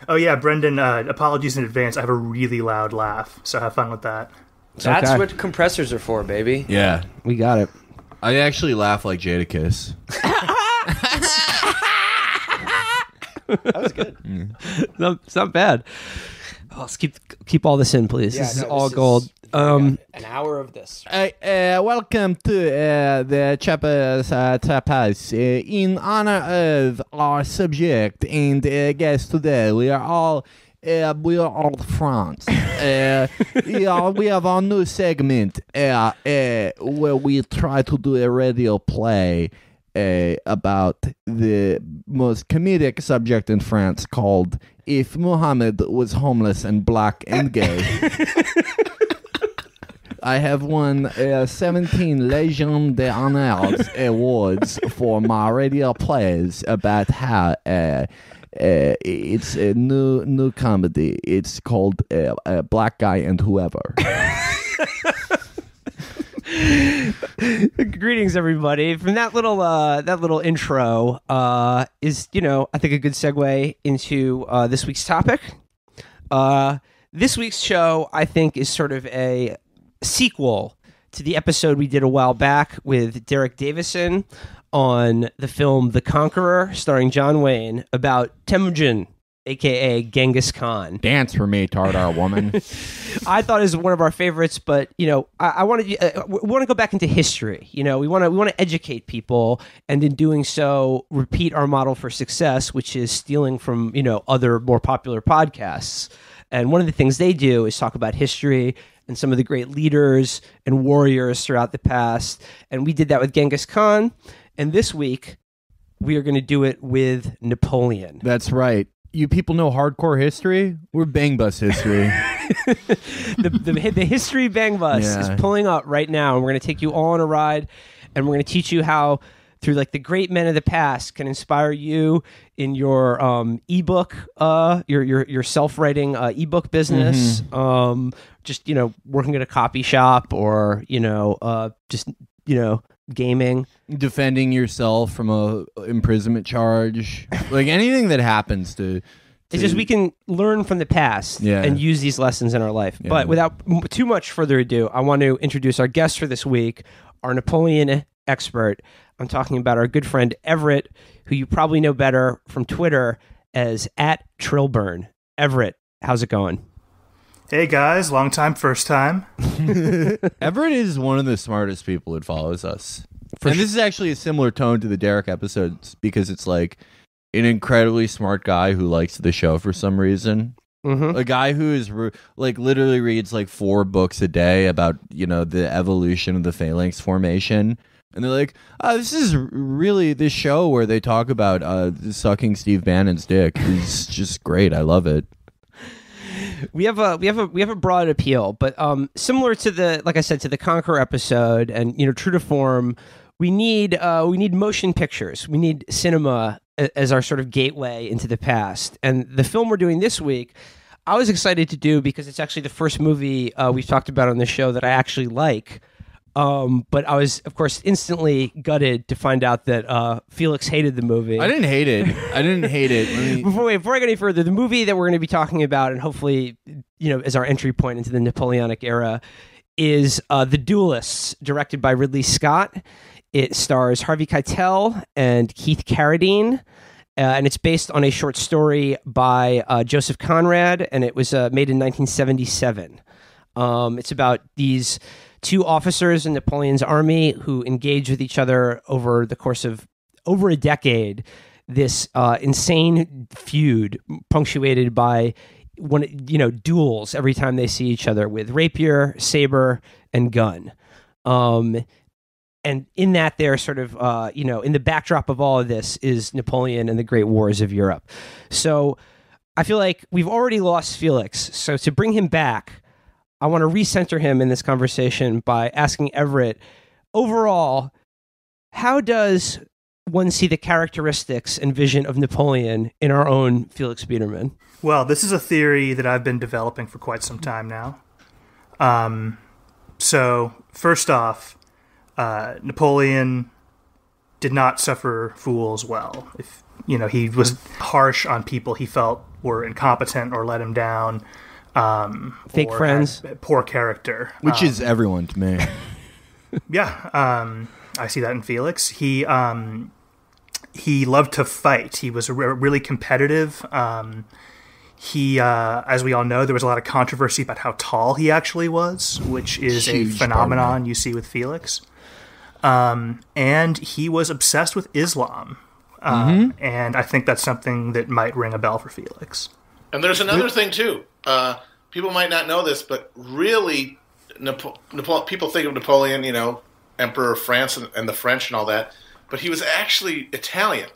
Oh yeah, Brendan, apologies in advance. I have a really loud laugh, so have fun with that. That's okay. what compressors are for, baby. Yeah. We got it. I actually laugh like Jadakiss. That was good. No, it's not bad. Oh, let's keep all this in, please. This is all gold. An hour of this. Welcome to the Chapo's Tapas. In honor of our subject and guest today, we are all France. We have our new segment where we try to do a radio play about the most comedic subject in France called If Muhammad Was Homeless and Black and Gay. I have won 17 Legion d'Honneur awards for my radio plays about how it's a new comedy. It's called Black Guy and Whoever. Greetings, everybody. From that little intro is, I think a good segue into this week's topic. This week's show, I think, is sort of a sequel to the episode we did a while back with Derek Davison on the film The Conqueror, starring John Wayne, about Temujin, a.k.a. Genghis Khan. Dance for me, Tartar woman. I thought it was one of our favorites, but I wanted we want to go back into history. We want to educate people, and in doing so, repeat our model for success, which is stealing from other more popular podcasts. And one of the things they do is talk about history and some of the great leaders and warriors throughout the past. And we did that with Genghis Khan. And this week, we are going to do it with Napoleon. That's right. You people know hardcore history? We're Bang Bus history. the history Bang Bus is pulling up right now. And we're going to take you all on a ride. And we're going to teach you how, through the great men of the past, can inspire you in your ebook, your self-writing ebook business. Mm-hmm. Just working at a copy shop, or gaming, defending yourself from a imprisonment charge, like anything that happens to it's just we can learn from the past and use these lessons in our life. Yeah. But without too much further ado, I want to introduce our guest for this week, our Napoleon expert. I'm talking about our good friend Everett, who you probably know better from Twitter as @Trillburne. Everett, how's it going? Hey guys, long time, first time. Everett is one of the smartest people that follows us. This is actually a similar tone to the Derek episodes, because it's like an incredibly smart guy who likes the show for some reason. Mm-hmm. A guy who is literally reads 4 books a day about, the evolution of the phalanx formation. And they're like, oh, this is really this show where they talk about sucking Steve Bannon's dick. It's just great. I love it. We have a broad appeal, but similar to the Conqueror episode, and true to form, we need motion pictures. We need cinema as our sort of gateway into the past. And the film we're doing this week, I was excited to do because it's actually the first movie we've talked about on the show that I actually like. But I was, of course, instantly gutted to find out that Felix hated the movie. I didn't hate it. Before I go any further, the movie that we're going to be talking about, and hopefully, as our entry point into the Napoleonic era, is The Duellists, directed by Ridley Scott. It stars Harvey Keitel and Keith Carradine, and it's based on a short story by Joseph Conrad, and it was made in 1977. It's about these 2 officers in Napoleon's army who engage with each other over the course of over a decade. This insane feud punctuated by duels every time they see each other with rapier, saber, and gun. And in that, they're sort of, in the backdrop of all of this is Napoleon and the Great Wars of Europe. So I feel like we've already lost Felix. So to bring him back, I want to recenter him in this conversation by asking Everett, overall, how does one see the characteristics and vision of Napoleon in our own Felix Biederman? Well, this is a theory that I've been developing for quite some time now. So, first off, Napoleon did not suffer fools well. If he was harsh on people he felt were incompetent or let him down. Fake or friends, had poor character, which is everyone to me. Yeah, I see that in Felix. He loved to fight. He was really competitive. He, as we all know, there was a lot of controversy about how tall he actually was, which is Huge a phenomenon you see with Felix. And he was obsessed with Islam. And I think that's something that might ring a bell for Felix. And there's another thing, too. People might not know this, but really, people think of Napoleon, Emperor of France and the French and all that, but he was actually Italian.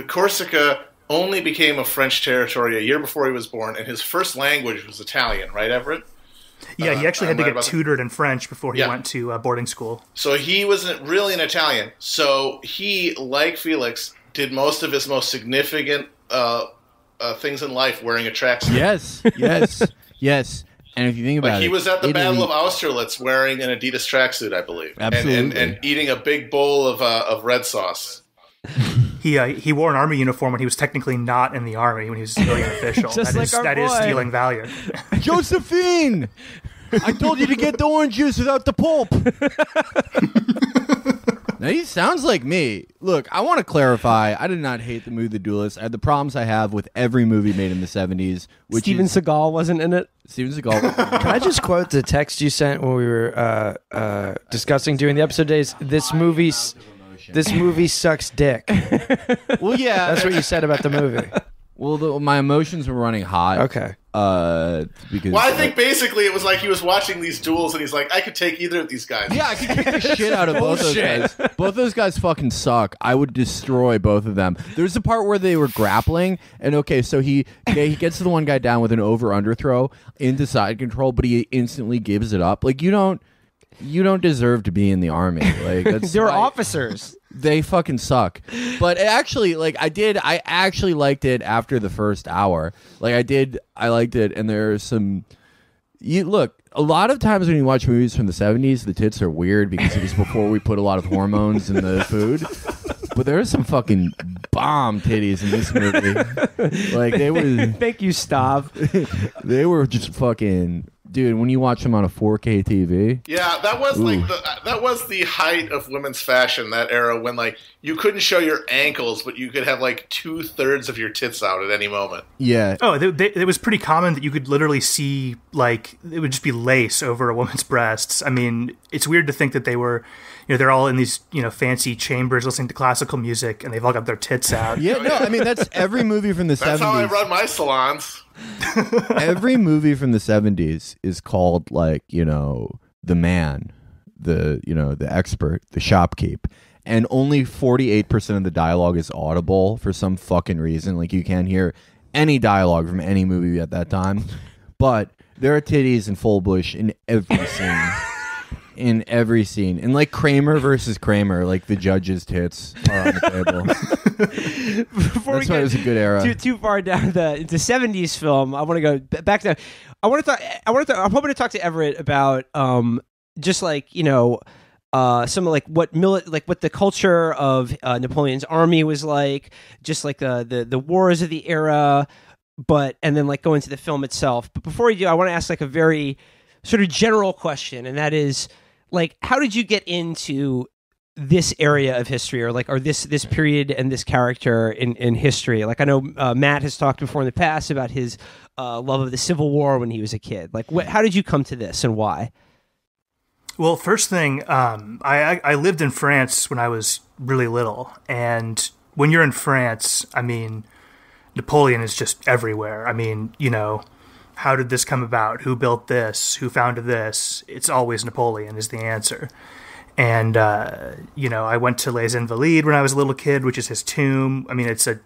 Corsica only became a French territory a year before he was born, and his first language was Italian, right, Everett? Yeah, he actually had to get tutored in French before he went to boarding school. So he wasn't really an Italian. So he, like Felix, did most of his most significant things in life wearing a tracksuit. Yes. And if you think about it, he was at the Battle of Austerlitz wearing an Adidas tracksuit, I believe. Absolutely. And eating a big bowl of red sauce. He wore an army uniform when he was technically not in the army, when he was a civilian official. That is stealing valor. Josephine! I told you to get the orange juice without the pulp. Now, he sounds like me. Look, I want to clarify. I did not hate the movie The Duelist. I had the problems I have with every movie made in the 70s. Steven Seagal wasn't in it. Steven Seagal. Can I just quote the text you sent when we were discussing during the episode days? This movie sucks dick. Well, yeah. That's what you said about the movie. Well, my emotions were running hot. Okay. Because I think basically it was like he was watching these duels and he's like, I could take either of these guys. Yeah, I could kick the shit out of both those guys. Both those guys fucking suck. I would destroy both of them. There's a part where they were grappling, and so he gets the one guy down with an over-under throw into side control, but he instantly gives it up. Like, you don't deserve to be in the army. Like, that's They're officers. They fucking suck. But actually, I actually liked it after the first hour. I liked it, and there's some... Look, a lot of times when you watch movies from the 70s, the tits are weird because it was before we put a lot of hormones in the food. But there are some fucking bomb titties in this movie. Like, they were... Thank you, Stav. They were just fucking... Dude, when you watch them on a 4K TV, yeah, that was the height of women's fashion, that era, when you couldn't show your ankles, but you could have 2/3 of your tits out at any moment. Yeah. Oh, it was pretty common that you could literally see it would just be lace over a woman's breasts. I mean, it's weird to think that they were, they're all in these fancy chambers listening to classical music, and they've all got their tits out. Yeah, no, I mean that's every movie from the 70s. That's how I run my salons. Every movie from the 70s is called the man, the expert, the shopkeep, and only 48% of the dialogue is audible for some fucking reason. Like, you can't hear any dialogue from any movie at that time, but there are titties and full bush in every scene. In every scene. And Kramer versus Kramer, the judge's tits are on the table. That's why it was a good era. Too far down the 70s film. I want to go back to... I'm hoping to talk to Everett about just some what the culture of Napoleon's army was like, just the wars of the era, and then go into the film itself. But before we do, I want to ask a very sort of general question, and that is, how did you get into this area of history, or this period and this character in history? I know Matt has talked before in the past about his love of the Civil War when he was a kid. How did you come to this, and why? Well, first thing, I lived in France when I was really little, and when you're in France, I mean, Napoleon is just everywhere. I mean, how did this come about? Who built this? Who founded this? It's always Napoleon is the answer. And, I went to Les Invalides when I was a little kid, which is his tomb. I mean, it's a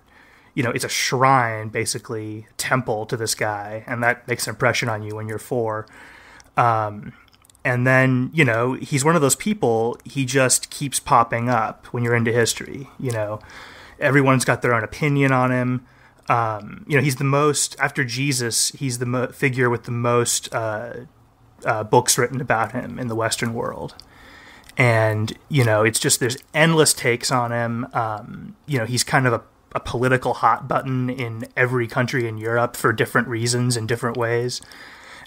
shrine, basically, temple to this guy. And that makes an impression on you when you're 4. And then, he's one of those people, he just keeps popping up when you're into history. Everyone's got their own opinion on him. He's the most, after Jesus, he's the figure with the most books written about him in the Western world. And, it's just, there's endless takes on him. He's kind of a political hot button in every country in Europe for different reasons in different ways.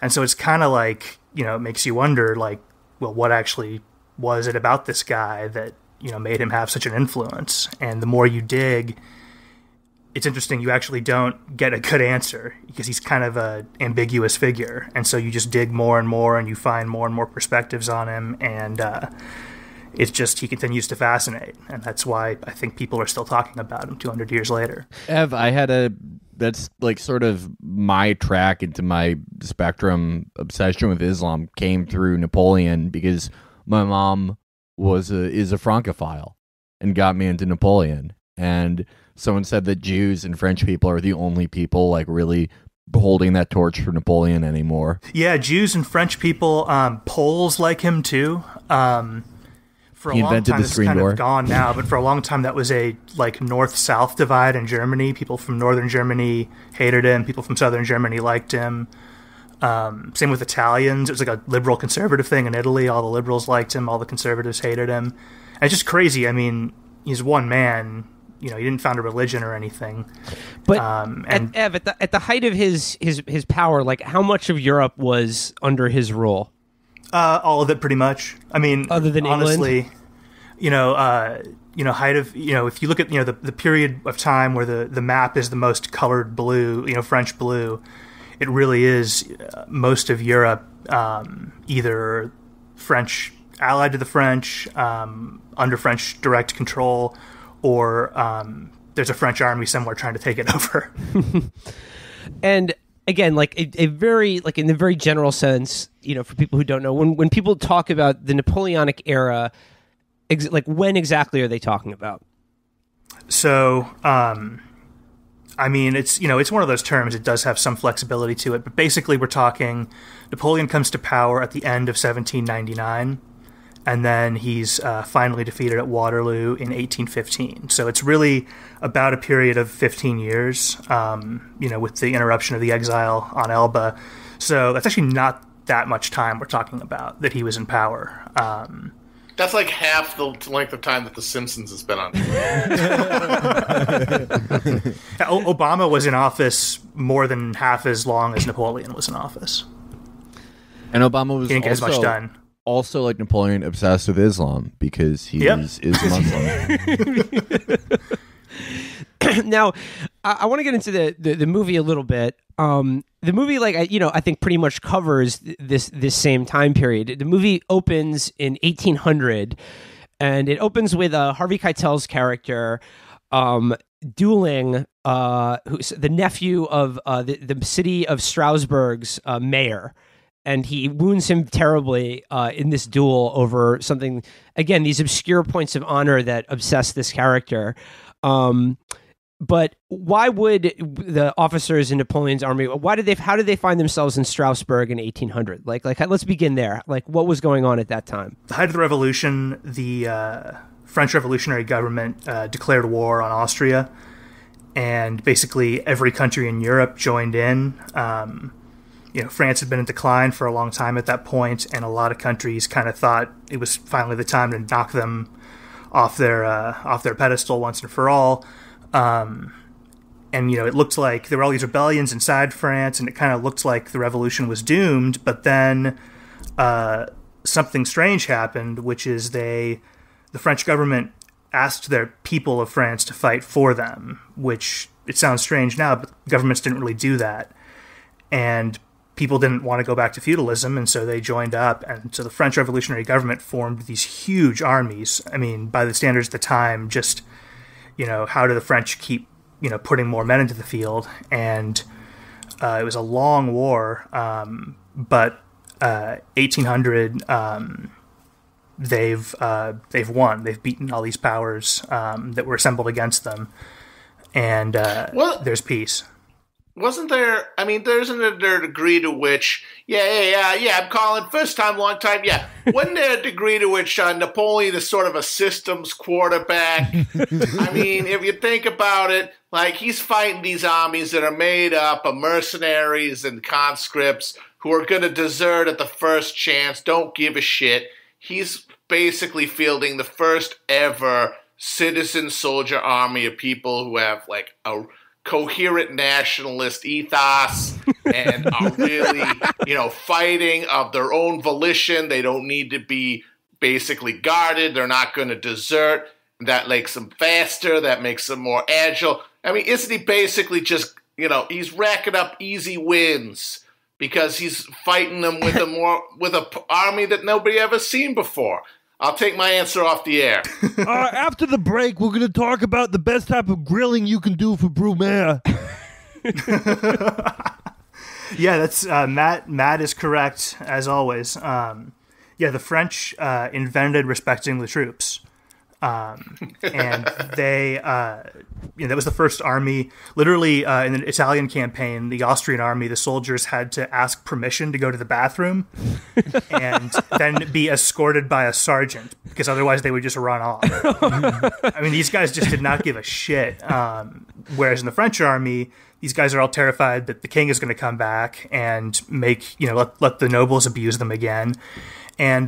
And so it's kind of like, it makes you wonder, like, well, what actually was it about this guy that, made him have such an influence? And the more you dig, it's interesting, you actually don't get a good answer because he's kind of a ambiguous figure. And so you just dig more and more and you find more and more perspectives on him. And it's just, he continues to fascinate. And that's why I think people are still talking about him 200 years later. Ev, that's like sort of my track into my spectrum obsession with Islam came through Napoleon, because my mom is a Francophile and got me into Napoleon. And someone said that Jews and French people are the only people like really holding that torch for Napoleon anymore. Yeah, Jews and French people, Poles like him too. For a long time, it's kind of gone now, but for a long time that was a like north-south divide in Germany. People from northern Germany hated him. People from southern Germany liked him. Same with Italians. It was like a liberal conservative thing in Italy. All the liberals liked him. All the conservatives hated him. And it's just crazy. I mean, he's one man. He didn't found a religion or anything. But Ev, at the height of his power, like how much of Europe was under his rule? All of it, pretty much. I mean, other than honestly, England? Height of, if you look at, the period of time where the map is the most colored blue, French blue, it really is most of Europe, either French, allied to the French, under French direct control, or there's a French army somewhere trying to take it over. And again, like a very, like in the very general sense, for people who don't know, when people talk about the Napoleonic era, like when exactly are they talking about? So, I mean, it's one of those terms. It does have some flexibility to it, but basically, we're talking Napoleon comes to power at the end of 1799, and then he's finally defeated at Waterloo in 1815. So it's really about a period of 15 years, with the interruption of the exile on Elba. So that's actually not that much time we're talking about that he was in power. That's like half the length of time that The Simpsons has been on. Obama was in office more than half as long as Napoleon was in office. And Obama was he didn't get as much done. Also, like Napoleon, obsessed with Islam because he is Muslim. Now, I want to get into the movie a little bit. The movie, like I think, pretty much covers this same time period. The movie opens in 1800, and it opens with Harvey Keitel's character dueling who's the nephew of the city of Strasbourg's mayor. And he wounds him terribly in this duel over something, again, these obscure points of honor that obsess this character. But why would the officers in Napoleon's army, how did they find themselves in Strasbourg in 1800? Like, let's begin there. Like, what was going on at that time? The height of the revolution, the French revolutionary government declared war on Austria, and basically every country in Europe joined in. France had been in decline for a long time at that point, and a lot of countries kind of thought it was finally the time to knock them off their pedestal once and for all. And it looked like there were all these rebellions inside France, and it kind of looked like the revolution was doomed. But then something strange happened, which is the French government asked their people of France to fight for them, which it sounds strange now, but governments didn't really do that. And people didn't want to go back to feudalism, and so they joined up. And so the French revolutionary government formed these huge armies. I mean, by the standards of the time, just, how do the French keep, putting more men into the field? And it was a long war, but 1800, they've won. They've beaten all these powers that were assembled against them, and there's peace. Wasn't there? I mean, there isn't there a degree to which, I'm calling first time, long time. Yeah, wasn't there a degree to which Napoleon is sort of a systems quarterback? I mean, if you think about it, like he's fighting these armies that are made up of mercenaries and conscripts who are going to desert at the first chance, don't give a shit. He's basically fielding the first ever citizen soldier army of people who have like a coherent nationalist ethos and are really, fighting of their own volition. They don't need to be basically guarded. They're not going to desert. That makes them faster. That makes them more agile. I mean, isn't he basically just, he's racking up easy wins because he's fighting them with a army that nobody ever seen before? I'll take my answer off the air. After the break, we're going to talk about the best type of grilling you can do for Brumaire. Yeah, that's Matt is correct as always. The French invented respecting the troops, and they that was the first army. Literally, in the Italian campaign, the Austrian army, the soldiers had to ask permission to go to the bathroom, and then be escorted by a sergeant because otherwise they would just run off. I mean, these guys just did not give a shit. Whereas in the French army, these guys are all terrified that the king is going to come back and let the nobles abuse them again. And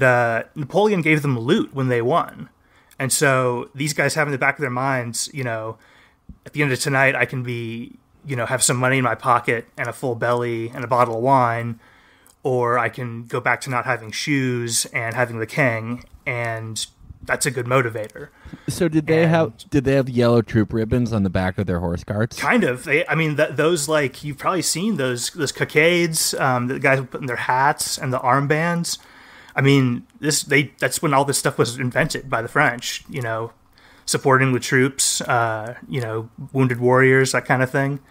Napoleon gave them loot when they won. And so these guys have in the back of their minds, at the end of tonight, I can be, have some money in my pocket and a full belly and a bottle of wine, or I can go back to not having shoes and having the king. And that's a good motivator. So did they have yellow troop ribbons on the back of their horse carts? Kind of. Those, like, you've probably seen those cockades, the guys put in their hats and the armbands. I mean, that's when all this stuff was invented by the French, supporting the troops, wounded warriors, that kind of thing.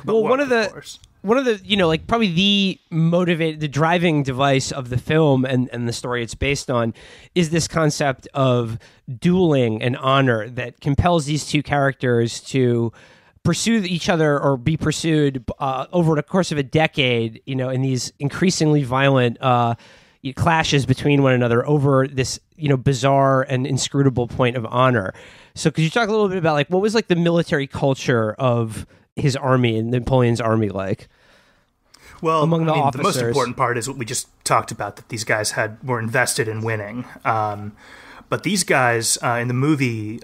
One of the probably the driving device of the film and the story it's based on is this concept of dueling and honor that compels these two characters to pursue each other or be pursued over the course of a decade, in these increasingly violent clashes between one another over this, bizarre and inscrutable point of honor. So could you talk a little bit about what was the military culture of his army and Napoleon's army like? Well, among the officers? The most important part is what we just talked about, that these guys were invested in winning. But these guys in the movie,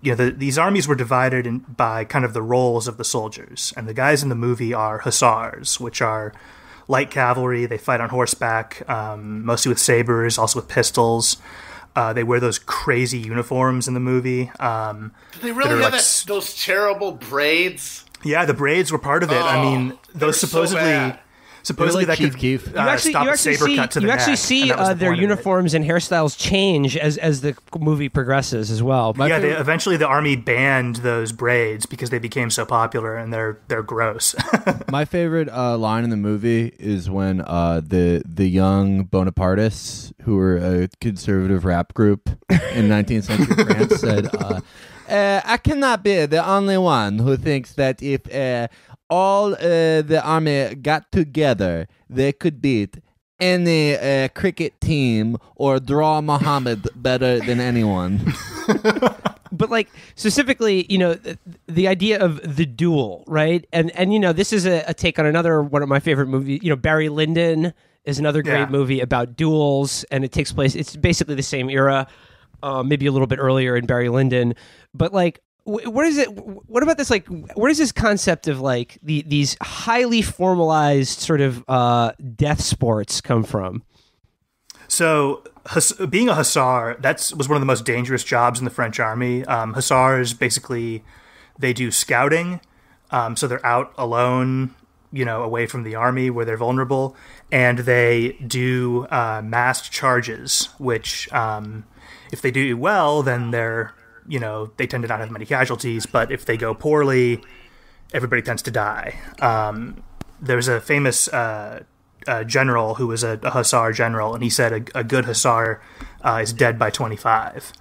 these armies were divided by kind of the roles of the soldiers. And the guys in the movie are hussars, which are light cavalry. They fight on horseback, mostly with sabers, also with pistols. They wear those crazy uniforms in the movie. Do they really have those terrible braids? Yeah, the braids were part of it. I mean, those supposedly that could stop a saber cut to the neck. You actually see their uniforms and hairstyles change as the movie progresses as well. Eventually the army banned those braids because they became so popular and they're gross. My favorite line in the movie is when the young Bonapartists, who were a conservative rap group in 19th century France, said, I cannot be the only one who thinks that if all the army got together, they could beat any cricket team or draw Muhammad better than anyone. But specifically, the idea of the duel, right? And this is a take on another one of my favorite movies. Barry Lyndon is another great movie about duels, and it takes place. It's basically the same era, maybe a little bit earlier in Barry Lyndon, but what is it? What about this? Where does this concept of these highly formalized sort of death sports come from? So, being a hussar, was one of the most dangerous jobs in the French army. Hussars basically they do scouting, so they're out alone, away from the army where they're vulnerable, and they do massed charges, which if they do well, then they tend to not have many casualties, but if they go poorly, everybody tends to die. There's a famous general who was a hussar general, and he said a good hussar is dead by 25.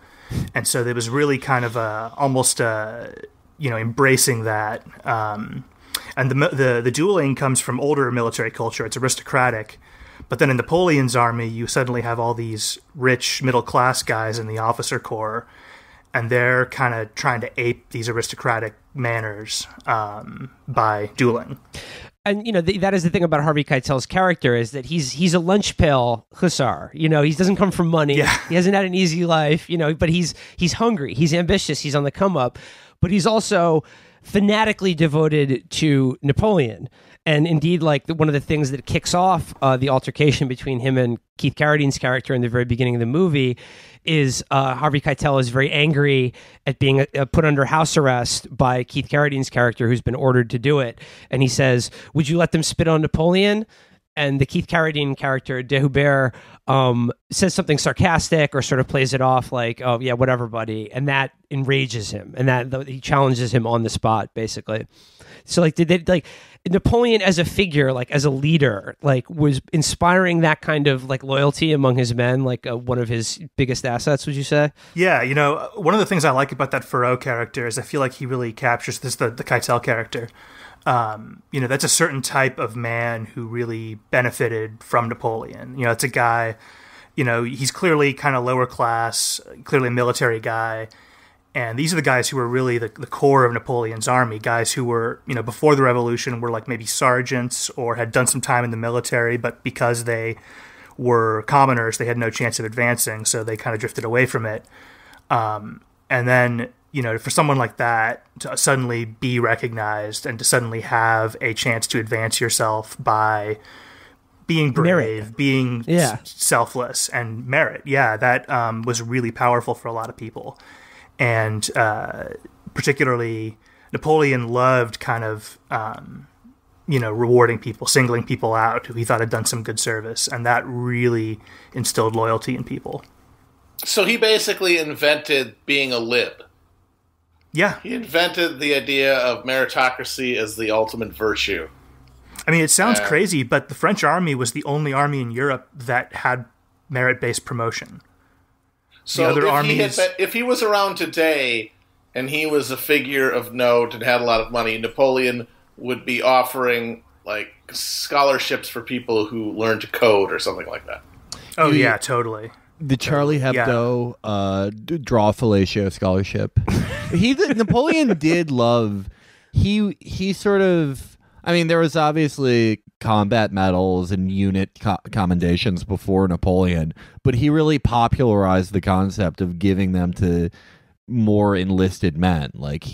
And so there was really kind of almost embracing that. And the dueling comes from older military culture. It's aristocratic. But then in Napoleon's army, you suddenly have all these rich middle-class guys in the officer corps, and they're kind of trying to ape these aristocratic manners by dueling. And that is the thing about Harvey Keitel's character, is that he's a lunch pail hussar. He doesn't come from money. Yeah. He hasn't had an easy life. But he's hungry. He's ambitious. He's on the come up. But he's also fanatically devoted to Napoleon. And indeed, like one of the things that kicks off the altercation between him and Keith Carradine's character in the very beginning of the movie is Harvey Keitel is very angry at being put under house arrest by Keith Carradine's character, who's been ordered to do it. And he says, "Would you let them spit on Napoleon?" And the Keith Carradine character, De Hubert, says something sarcastic or sort of plays it off like, "Oh, yeah, whatever, buddy." And that enrages him. And that he challenges him on the spot, basically. So, like, did they, like, Napoleon as a figure, like, as a leader, like, was inspiring that kind of, like, loyalty among his men, like, one of his biggest assets, would you say? Yeah, one of the things I like about that Farreau character is I feel like he really captures this, the Keitel character. That's a certain type of man who really benefited from Napoleon. It's a guy, he's clearly kind of lower class, clearly a military guy. And these are the guys who were really the core of Napoleon's army, guys who were, before the revolution were like maybe sergeants or had done some time in the military, but because they were commoners, they had no chance of advancing, so they kind of drifted away from it. And then, for someone like that to suddenly be recognized and to suddenly have a chance to advance yourself by being brave, merit. Being selfless, and merit. Yeah, that was really powerful for a lot of people. And particularly, Napoleon loved kind of, rewarding people, singling people out who he thought had done some good service. And that really instilled loyalty in people. So he basically invented being a lib. Yeah. He invented the idea of meritocracy as the ultimate virtue. I mean, it sounds crazy, but the French army was the only army in Europe that had merit-based promotion. So other armies, if he was around today and he was a figure of note and had a lot of money, Napoleon would be offering like scholarships for people who learn to code or something like that. Oh, yeah, totally. The Charlie Hebdo draw fellatio scholarship. Napoleon did love. He sort of. I mean, there was obviously combat medals and unit commendations before Napoleon, but he really popularized the concept of giving them to more enlisted men. Like,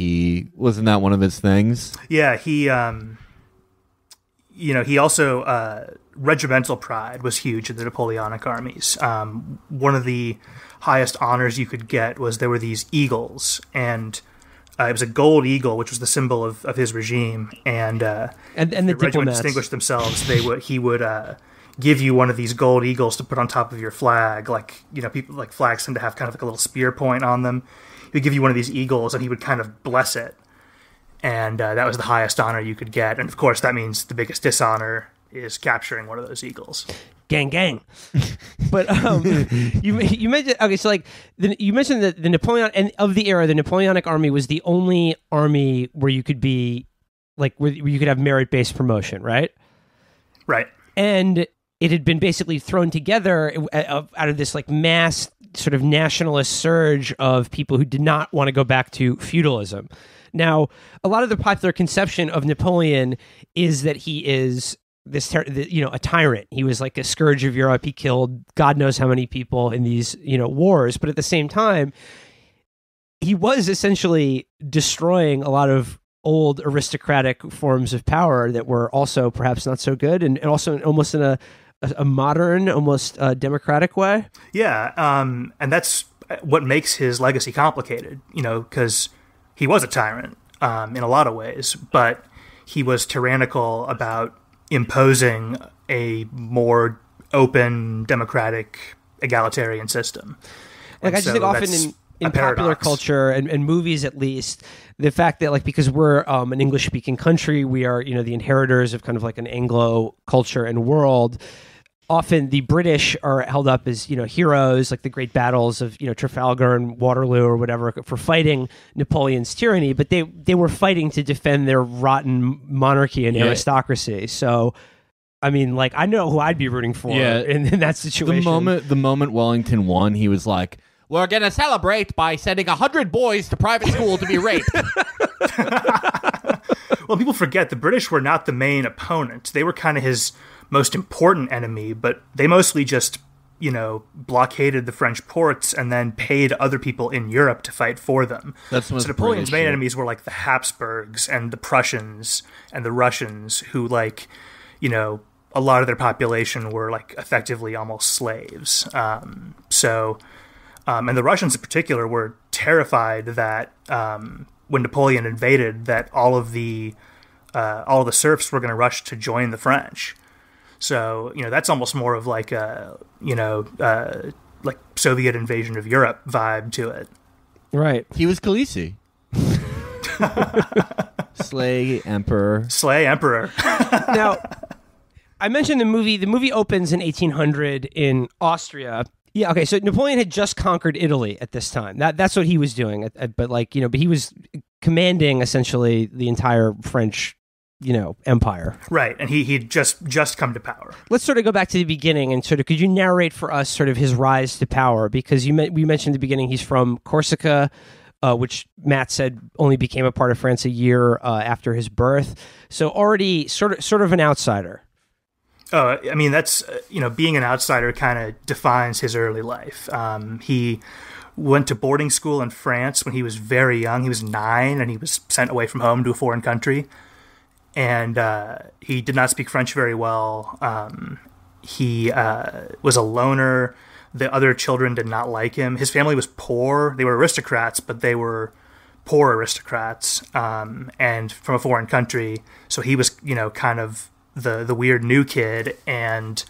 wasn't that one of his things? Yeah, he also regimental pride was huge in the Napoleonic armies. One of the highest honors you could get was there were these eagles, and it was a gold eagle, which was the symbol of his regime, and the regiment distinguished themselves. He would give you one of these gold eagles to put on top of your flag, like people like flags tend to have kind of like a little spear point on them. He would give you one of these eagles, and he would kind of bless it, and that was the highest honor you could get. And of course, that means the biggest dishonor is capturing one of those eagles. Gang, gang. But you mentioned, okay, so like you mentioned that the Napoleon and of the era, the Napoleonic army was the only army where you could be like where you could have merit-based promotion, right? Right. And it had been basically thrown together out of this like mass sort of nationalist surge of people who did not want to go back to feudalism. Now, a lot of the popular conception of Napoleon is that he is a tyrant. He was like a scourge of Europe. He killed God knows how many people in these, wars. But at the same time, he was essentially destroying a lot of old aristocratic forms of power that were also perhaps not so good, and also almost in a modern, almost democratic way. Yeah, and that's what makes his legacy complicated, because he was a tyrant in a lot of ways, but he was tyrannical about imposing a more open, democratic, egalitarian system. Like, I just think often in popular culture and movies, at least, the fact that, like, because we're an English-speaking country, we are, the inheritors of kind of like an Anglo culture and world. Often the British are held up as, heroes, like the great battles of, Trafalgar and Waterloo or whatever, for fighting Napoleon's tyranny, but they were fighting to defend their rotten monarchy and aristocracy. So, I mean, like, I know who I'd be rooting for in that situation. The moment Wellington won, he was like, "We're going to celebrate by sending 100 boys to private school to be raped." Well, people forget the British were not the main opponent. They were kind of his most important enemy, but they mostly just, blockaded the French ports and then paid other people in Europe to fight for them. That's so Napoleon's main enemies were like the Habsburgs and the Prussians and the Russians, who a lot of their population were like effectively almost slaves. And the Russians in particular were terrified that when Napoleon invaded, that all of the serfs were going to rush to join the French. So, that's almost more of like a, like Soviet invasion of Europe vibe to it. Right. He was Khaleesi. Slay Emperor. Now, I mentioned the movie. The movie opens in 1800 in Austria. Yeah, okay, so Napoleon had just conquered Italy at this time. That's what he was doing. But he was commanding essentially the entire French empire. Right, and he'd just come to power. Let's sort of go back to the beginning and sort of, could you narrate for us sort of his rise to power? Because we mentioned at the beginning he's from Corsica, which Matt said only became a part of France a year after his birth. So already sort of an outsider. I mean, that's, being an outsider kind of defines his early life. He went to boarding school in France when he was very young. He was 9, and he was sent away from home to a foreign country. And he did not speak French very well. He was a loner. The other children did not like him. His family was poor. They were aristocrats, but they were poor aristocrats, and from a foreign country. So he was, kind of the weird new kid, and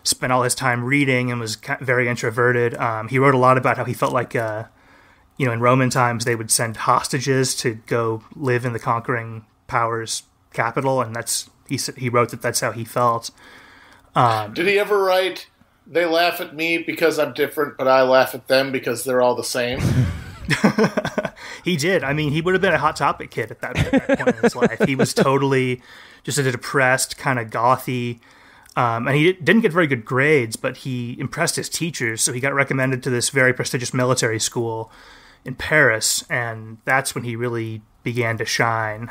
spent all his time reading and was very introverted. He wrote a lot about how he felt like, in Roman times, they would send hostages to go live in the conquering power's capital, and he wrote that's how he felt. Did he ever write, "They laugh at me because I'm different, but I laugh at them because they're all the same"? He did. I mean, he would have been a Hot Topic kid at that point in his life. He was totally just a depressed, kind of gothy, and he didn't get very good grades, but he impressed his teachers, so he got recommended to this very prestigious military school in Paris, and that's when he really began to shine.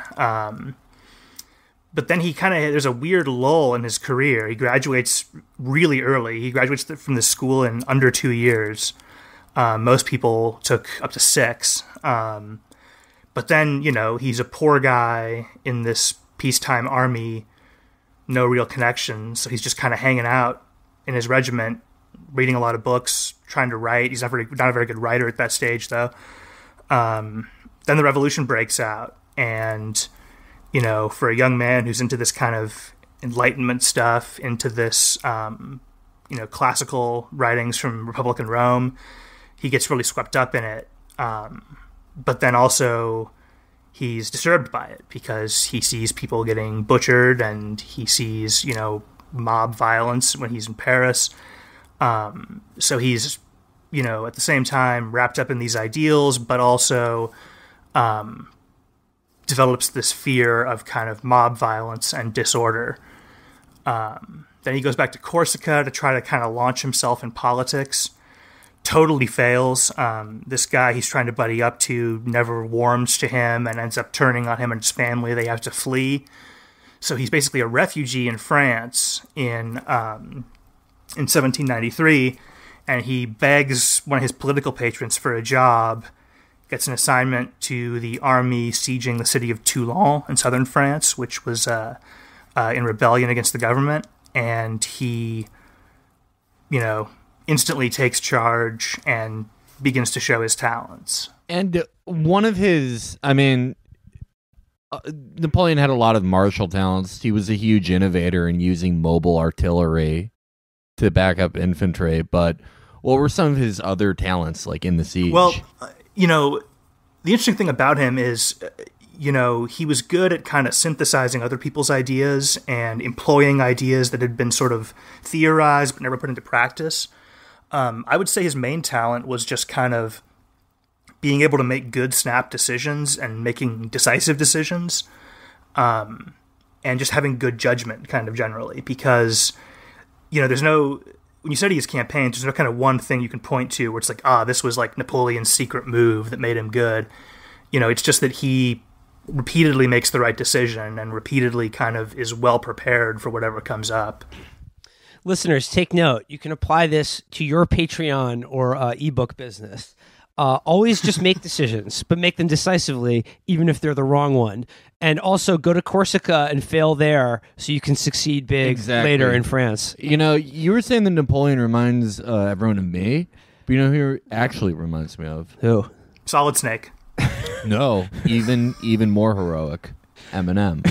But then there's a weird lull in his career. He graduates really early. He graduates from the school in under 2 years. Most people took up to 6. But then, he's a poor guy in this peacetime army, no real connections. So he's just kind of hanging out in his regiment, reading a lot of books, trying to write. He's not a very good writer at that stage, though. Then the revolution breaks out, and for a young man who's into this kind of Enlightenment stuff, into this, classical writings from Republican Rome, he gets really swept up in it. But then also he's disturbed by it because he sees people getting butchered, and he sees, mob violence when he's in Paris. So he's, at the same time wrapped up in these ideals, but also, develops this fear of kind of mob violence and disorder. Then he goes back to Corsica to try to kind of launch himself in politics. Totally fails. This guy he's trying to buddy up to never warms to him and ends up turning on him and his family. They have to flee. So he's basically a refugee in France in 1793, and he begs one of his political patrons for a job, gets an assignment to the army sieging the city of Toulon in southern France, which was in rebellion against the government. And he, instantly takes charge and begins to show his talents. And one of his, Napoleon had a lot of martial talents. He was a huge innovator in using mobile artillery to back up infantry. But what were some of his other talents, like in the siege? Well, the interesting thing about him is, he was good at kind of synthesizing other people's ideas and employing ideas that had been sort of theorized but never put into practice. I would say his main talent was just kind of being able to make good snap decisions and making decisive decisions, and just having good judgment kind of generally, because, there's no, when you study his campaigns, there's no kind of one thing you can point to where it's like, this was like Napoleon's secret move that made him good. It's just that he repeatedly makes the right decision and repeatedly kind of is well prepared for whatever comes up. Listeners, take note. You can apply this to your Patreon or ebook business. Always just make decisions, but make them decisively, even if they're the wrong one. And also go to Corsica and fail there so you can succeed big later in France. You know, you were saying that Napoleon reminds everyone of me, but you know who he actually reminds me of? Who? Solid Snake. No, even more heroic. Eminem.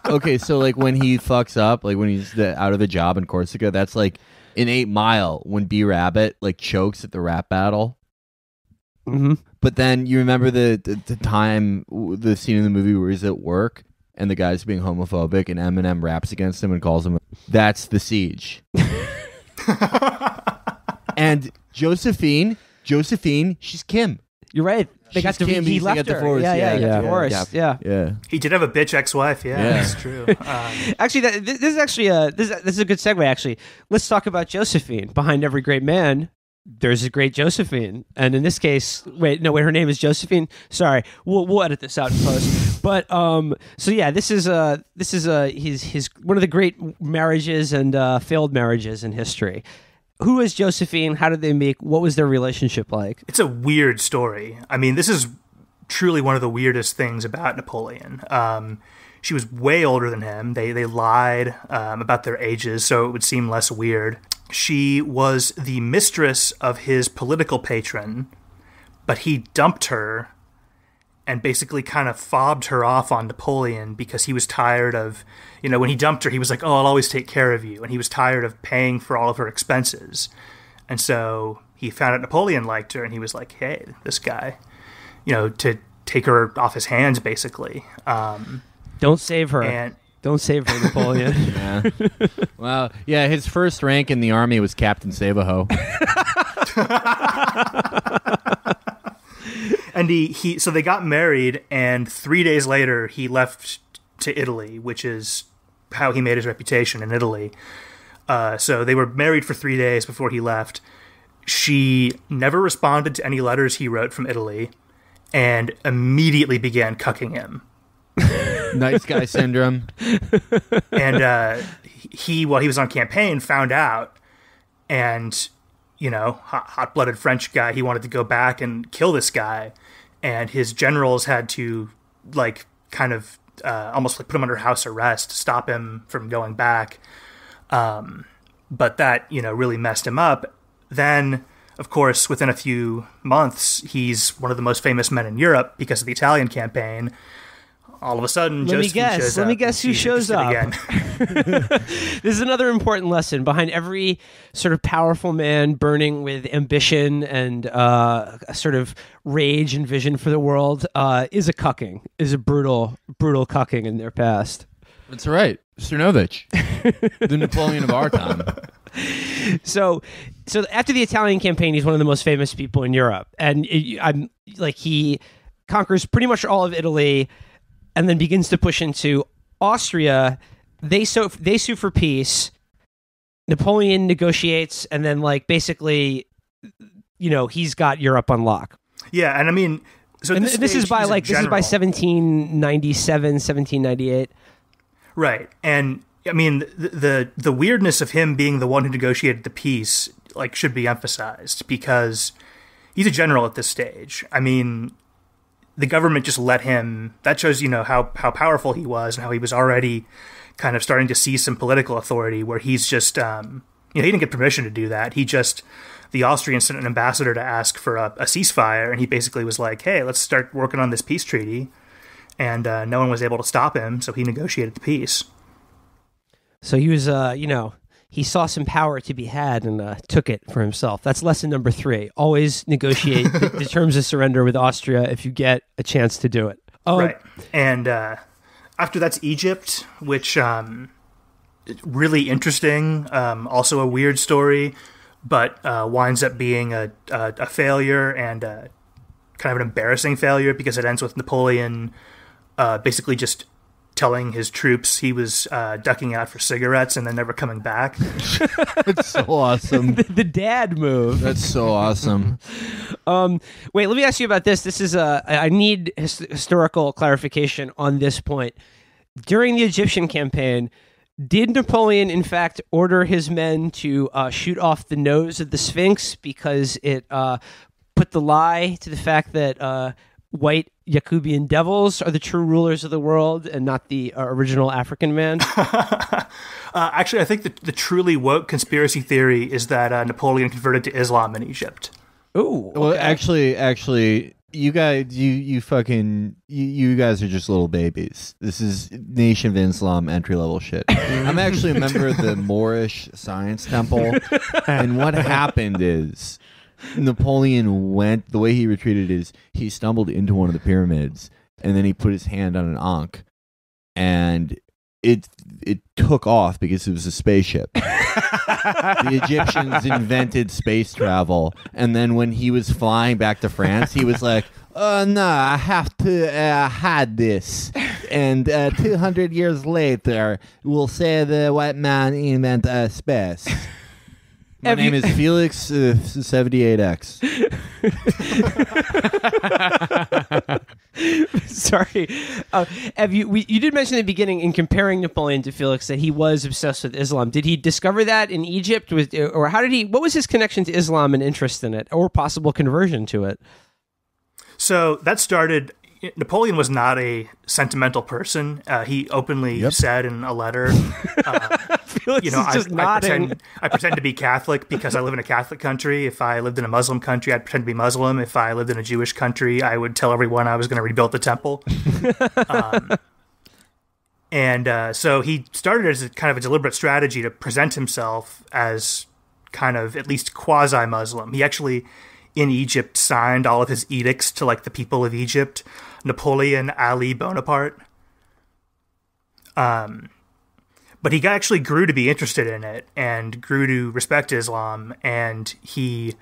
Okay, so like when he fucks up, like when he's out of the job in Corsica, that's like in 8 Mile when B Rabbit like chokes at the rap battle. Mm-hmm. But then you remember the time, the scene in the movie where he's at work and the guy's being homophobic and Eminem raps against him and calls him. That's the siege. And Josephine, she's Kim. You're right. They got Kim, he left her. divorced. Yeah, got divorced. Yeah. He did have a bitch ex-wife. Yeah, that's true. Actually, this is actually this is a good segue. Actually, let's talk about Josephine. Behind every great man, there's a great Josephine, and in this case, her name is Josephine. Sorry, we'll edit this out in post. But so yeah, this is his one of the great marriages and failed marriages in history. Who is Josephine? How did they meet? What was their relationship like? It's a weird story. I mean, this is truly one of the weirdest things about Napoleon. She was way older than him. They lied about their ages, so it would seem less weird. She was the mistress of his political patron, but he dumped her and basically kind of fobbed her off on Napoleon because he was tired of, when he dumped her, he was like, oh, I'll always take care of you. And he was tired of paying for all of her expenses. And so he found out Napoleon liked her and he was like, hey, this guy, to take her off his hands, basically. Don't save her. Don't save her, Napoleon. Yeah. Well, yeah, his first rank in the army was Captain Save-A-Ho. And so they got married, and 3 days later he left to Italy, which is how he made his reputation in Italy. So they were married for 3 days before he left. She never responded to any letters he wrote from Italy, and immediately began cucking him. Nice guy syndrome. And he, while he was on campaign, found out, and hot-blooded French guy, he wanted to go back and kill this guy, and his generals had to almost put him under house arrest, stop him from going back. But that really messed him up. Then, of course, within a few months, he's one of the most famous men in Europe because of the Italian campaign. All of a sudden, Let me guess who shows up. Again. This is another important lesson. Behind every sort of powerful man burning with ambition and a sort of rage and vision for the world is a brutal cucking in their past. That's right. Cernovich, the Napoleon of our time. So after the Italian campaign, he's one of the most famous people in Europe. And he conquers pretty much all of Italy, and then begins to push into Austria. They sue for peace. Napoleon negotiates, and then basically, he's got Europe on lock. Yeah, and I mean, so this is by 1797, 1798. Right, and I mean the weirdness of him being the one who negotiated the peace should be emphasized because he's a general at this stage. I mean, the government just let him. That shows how powerful he was and how he was already kind of starting to see some political authority. Where he's just he didn't get permission to do that. The Austrians sent an ambassador to ask for a ceasefire, and he basically was like, "Hey, let's start working on this peace treaty." And no one was able to stop him, so he negotiated the peace. So he was, he saw some power to be had and took it for himself. That's lesson number 3. Always negotiate the terms of surrender with Austria if you get a chance to do it. Right. And after that's Egypt, which really interesting, also a weird story, but winds up being a failure and kind of an embarrassing failure because it ends with Napoleon basically just telling his troops he was ducking out for cigarettes and then never coming back. That's so awesome. The dad move. That's so awesome. Wait, let me ask you about this. This is I need historical clarification on this point. During the Egyptian campaign, did Napoleon, in fact, order his men to shoot off the nose of the Sphinx because it put the lie to the fact that white Jacobean devils are the true rulers of the world and not the original African man? Actually, I think the truly woke conspiracy theory is that Napoleon converted to Islam in Egypt. Ooh. Well, actually, you guys, you guys are just little babies. This is Nation of Islam entry level shit. I'm actually a member of the Moorish Science Temple, and what happened is Napoleon went. The way he retreated is he stumbled into one of the pyramids, and then he put his hand on an ankh, and it took off because it was a spaceship. The Egyptians invented space travel, and then when he was flying back to France, he was like, "Oh no, I have to hide this." And 200 years later, we'll say the white man invented space. My name is Felix 78X. Sorry. You did mention in the beginning in comparing Napoleon to Felix that he was obsessed with Islam. Did he discover that in Egypt? Or how did he? What was his connection to Islam and interest in it, or possible conversion to it? So that started. Napoleon was not a sentimental person. He openly said in a letter, Felix is just nodding. I pretend to be Catholic because I live in a Catholic country. If I lived in a Muslim country, I'd pretend to be Muslim. If I lived in a Jewish country, I would tell everyone I was going to rebuild the temple. So he started as a kind of a deliberate strategy to present himself as kind of at least quasi-Muslim. He actually, in Egypt, signed all of his edicts to like the people of Egypt. Napoleon Ali Bonaparte. But he actually grew to be interested in it and grew to respect Islam, and he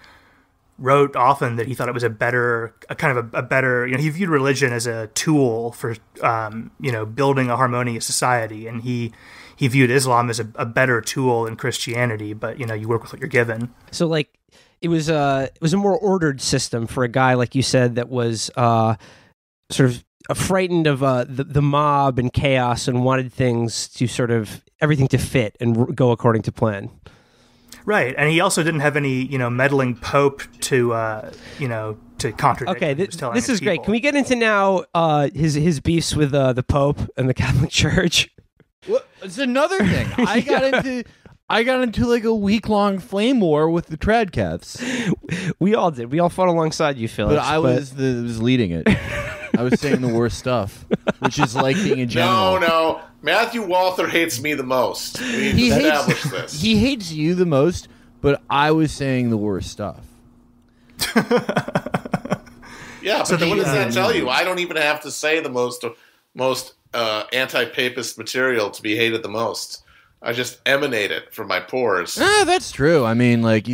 wrote often that he thought it was a better, he viewed religion as a tool for, building a harmonious society, and he viewed Islam as a better tool than Christianity, but, you work with what you're given. So, like, it was a more ordered system for a guy, like you said, that was sort of frightened of the mob and chaos and wanted things to sort of everything to fit and go according to plan. Right, and he also didn't have any meddling pope to contradict. Okay, this is great. Can we get into now his beefs with the Pope and the Catholic Church? Well, it's another thing. I got into like a week-long flame war with the Tradcaths. We all did. We all fought alongside you, Felix. But I was leading it. I was saying the worst stuff, which is like being a general. No. Matthew Walther hates me the most. We need to establish this. He hates you the most, but I was saying the worst stuff. Yeah, but what does that tell you? I don't even have to say the most anti-papist material to be hated the most. I just emanate it from my pores. That's true. I mean, like,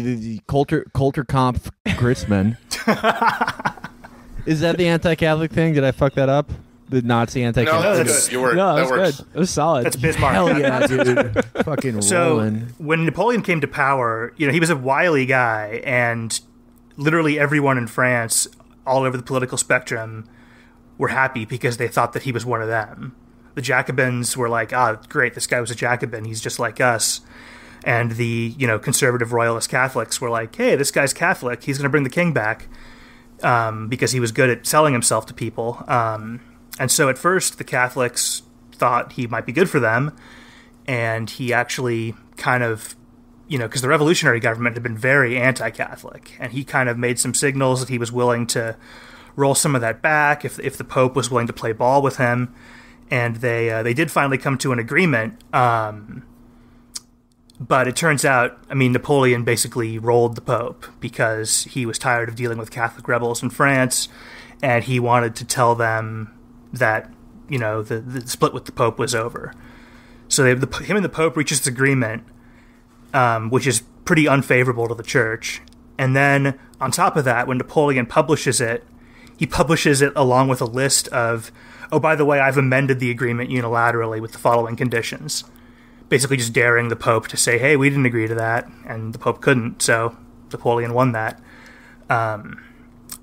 Coulter Kampf Christman. Is that the anti-Catholic thing? Did I fuck that up? The Nazi anti-Catholic? No, that's good. That works. Good. It was solid. That's Bismarck. Hell yeah, dude. Fucking rolling. So, when Napoleon came to power, he was a wily guy, and literally everyone in France, all over the political spectrum, were happy because they thought that he was one of them. The Jacobins were like, great, this guy was a Jacobin, he's just like us. And the, conservative royalist Catholics were like, hey, this guy's Catholic, he's going to bring the king back, because he was good at selling himself to people. And so at first, the Catholics thought he might be good for them, and he actually kind of, because the revolutionary government had been very anti-Catholic, and he kind of made some signals that he was willing to roll some of that back if the Pope was willing to play ball with him. And they did finally come to an agreement, but it turns out, Napoleon basically rolled the Pope because he was tired of dealing with Catholic rebels in France, and he wanted to tell them that, the split with the Pope was over. So him and the Pope reach this agreement, which is pretty unfavorable to the Church. And then, on top of that, when Napoleon publishes it, he publishes it along with a list of oh, by the way, I've amended the agreement unilaterally with the following conditions. Basically just daring the Pope to say, hey, we didn't agree to that, and the Pope couldn't, so Napoleon won that.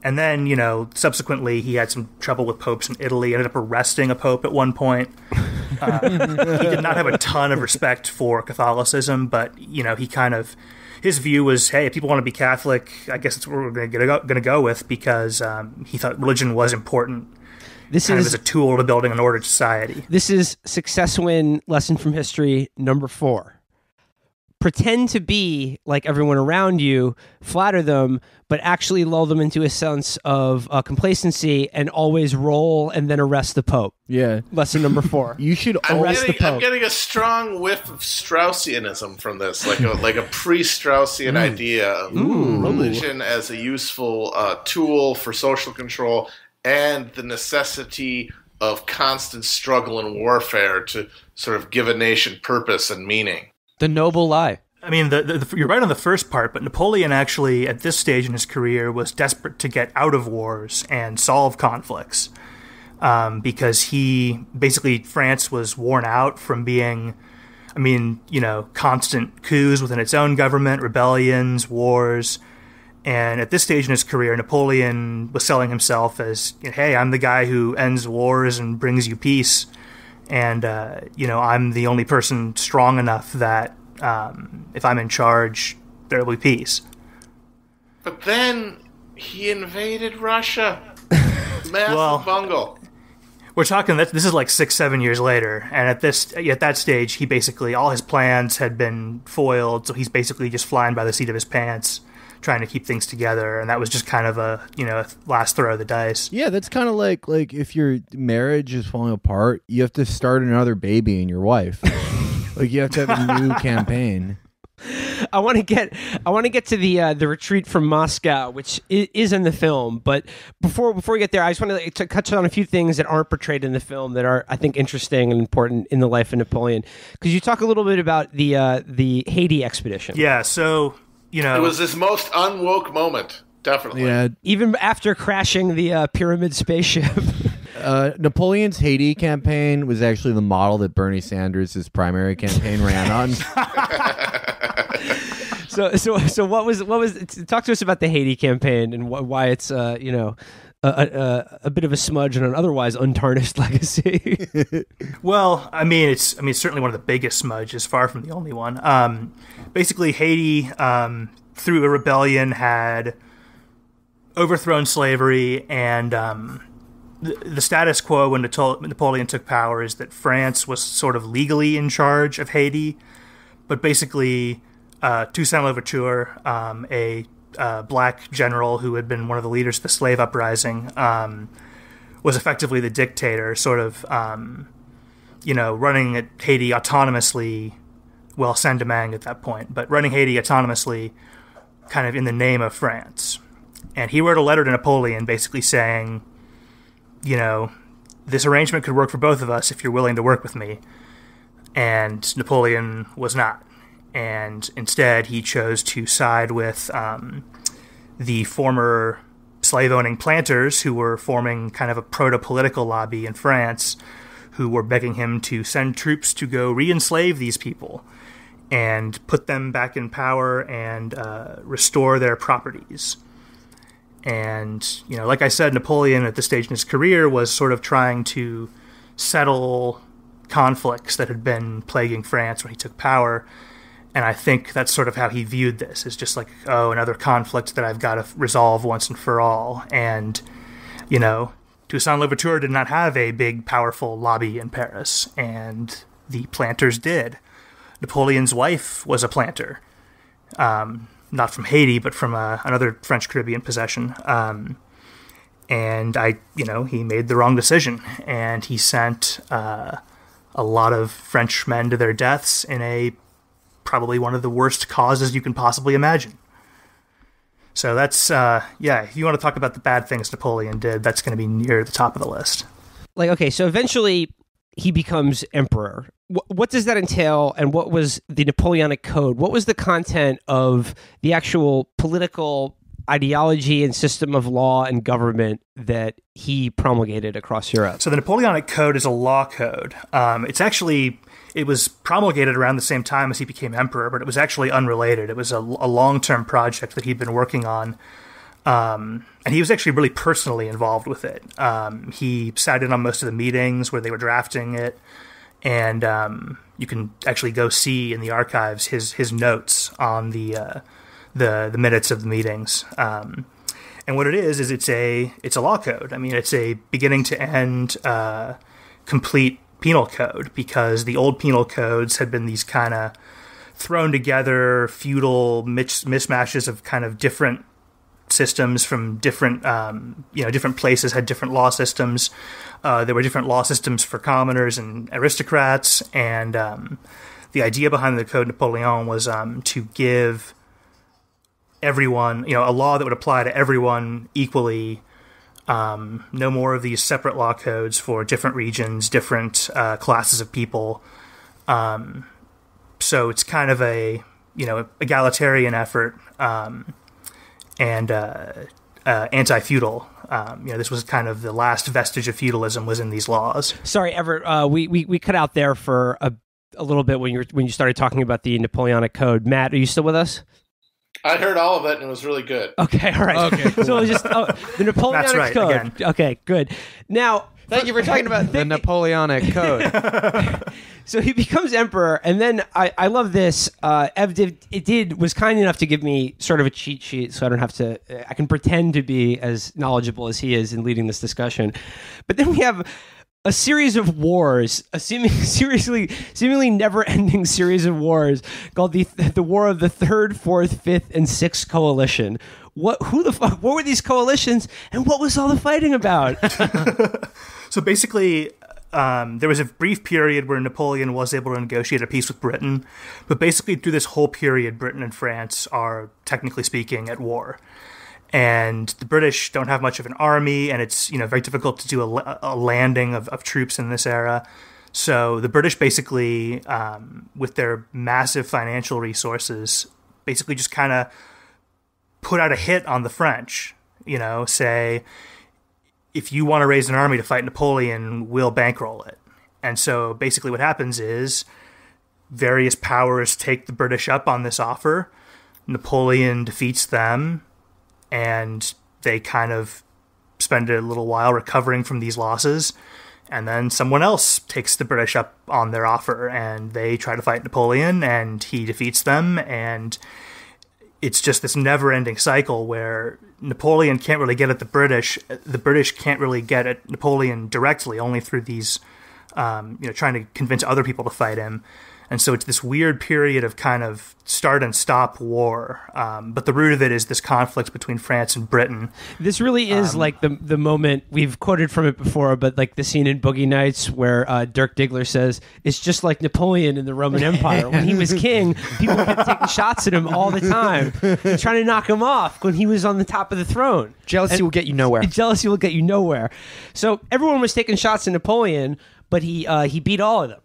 And then, subsequently he had some trouble with popes in Italy, ended up arresting a pope at one point. He did not have a ton of respect for Catholicism, but, he kind of... His view was, hey, if people want to be Catholic, I guess that's what we're going to go with, because he thought religion was important. This is as a tool to building an ordered society. This is success win lesson from history number 4. Pretend to be like everyone around you, flatter them, but actually lull them into a sense of complacency, and always roll and then arrest the Pope. Yeah. Lesson number 4. You should arrest the Pope. I'm getting a strong whiff of Straussianism from this, like a pre-Straussian idea of religion as a useful tool for social control, and the necessity of constant struggle and warfare to sort of give a nation purpose and meaning. The noble lie. I mean, you're right on the first part, but Napoleon actually, at this stage in his career, was desperate to get out of wars and solve conflicts, because France was worn out from being, constant coups within its own government, rebellions, wars. And at this stage in his career, Napoleon was selling himself as, hey, I'm the guy who ends wars and brings you peace. And, I'm the only person strong enough that if I'm in charge, there will be peace. But then he invaded Russia. Massive bungle. We're talking that this is like 6-7 years later, and at that stage, he basically, all his plans had been foiled, so he's basically just flying by the seat of his pants, trying to keep things together, and that was just kind of a last throw of the dice. Yeah, that's kind of like if your marriage is falling apart, you have to start another baby in your wife. Like you have to have a new campaign. I want to get to the retreat from Moscow, which is in the film. But before we get there, I just want to touch on a few things that aren't portrayed in the film that are, I think, interesting and important in the life of Napoleon. Because you talk a little bit about the Haiti expedition. Yeah, so it was his most unwoke moment, definitely. Yeah, even after crashing the pyramid spaceship. Napoleon's Haiti campaign was actually the model that Bernie Sanders' primary campaign ran on. So what was talk to us about the Haiti campaign and why it's a bit of a smudge on an otherwise untarnished legacy. Well, it's certainly one of the biggest smudges, far from the only one. Basically, Haiti, through a rebellion, had overthrown slavery, and the status quo when Napoleon took power is that France was sort of legally in charge of Haiti, but basically Toussaint Louverture, a black general who had been one of the leaders of the slave uprising, was effectively the dictator, sort of, running Haiti autonomously, well, Saint-Domingue at that point, but running Haiti autonomously kind of in the name of France. And he wrote a letter to Napoleon basically saying, this arrangement could work for both of us if you're willing to work with me. And Napoleon was not. And instead, he chose to side with the former slave-owning planters who were forming kind of a proto-political lobby in France, who were begging him to send troops to go re-enslave these people and put them back in power and restore their properties. And, like I said, Napoleon at this stage in his career was sort of trying to settle conflicts that had been plaguing France when he took power. And I think that's sort of how he viewed this, as just like, another conflict that I've got to resolve once and for all. And, Toussaint Louverture did not have a big, powerful lobby in Paris, and the planters did. Napoleon's wife was a planter. Not from Haiti, but from another French Caribbean possession. And he made the wrong decision, and he sent a lot of French men to their deaths in probably one of the worst causes you can possibly imagine. So that's, if you want to talk about the bad things Napoleon did, that's going to be near the top of the list. So eventually he becomes emperor. What does that entail, and what was the Napoleonic Code? What was the content of the actual political ideology and system of law and government that he promulgated across Europe? So the Napoleonic Code is a law code. It was promulgated around the same time as he became emperor, but it was actually unrelated. It was a long-term project that he'd been working on. And he was actually really personally involved with it. He sat in on most of the meetings where they were drafting it. And you can actually go see in the archives his notes on the minutes of the meetings. And what it is it's a law code. I mean, it's a beginning to end complete penal code, because the old penal codes had been these kind of thrown together feudal mismatches of kind of different systems from different different places had different law systems. There were different law systems for commoners and aristocrats, and the idea behind the Code Napoleon was to give everyone, a law that would apply to everyone equally. No more of these separate law codes for different regions, different classes of people. So it's kind of a egalitarian effort, and anti-feudal. This was kind of the last vestige of feudalism was in these laws. Sorry, Everett, we cut out there for a little bit when you started talking about the Napoleonic Code. Matt, are you still with us? I heard all of it, and it was really good. Okay, all right. Okay, cool. So it was just the Napoleonic That's right, Code. again. Okay, good. Now, Thank you for talking about the Napoleonic Code. so he becomes emperor, and then I love this. Ev was kind enough to give me sort of a cheat sheet, so I can pretend to be as knowledgeable as he is in leading this discussion. But then we have a series of wars, a seemingly never-ending series of wars called the War of the Third, Fourth, Fifth, and Sixth Coalition. What were these coalitions, and what was all the fighting about? So basically, there was a brief period where Napoleon was able to negotiate a peace with Britain, but basically through this whole period, Britain and France are, technically speaking, at war. And the British don't have much of an army, and it's very difficult to do a landing of troops in this era. So the British basically, with their massive financial resources, basically just kind of put out a hit on the French. Say, if you want to raise an army to fight Napoleon, we'll bankroll it. And so basically what happens is various powers take the British up on this offer. Napoleon defeats them, and they kind of spend a little while recovering from these losses. And then someone else takes the British up on their offer, and they try to fight Napoleon, and he defeats them. And it's just this never-ending cycle where Napoleon can't really get at the British. The British can't really get at Napoleon directly, only through these, trying to convince other people to fight him. And so it's this weird period of kind of start and stop war. But the root of it is this conflict between France and Britain. This really is like the moment, we've quoted from it before, but like the scene in Boogie Nights where Dirk Diggler says, it's just like Napoleon in the Roman Empire. When he was king, people kept taking shots at him all the time, trying to knock him off when he was on the top of the throne. Jealousy will get you nowhere. Jealousy will get you nowhere. So everyone was taking shots at Napoleon, but he beat all of them.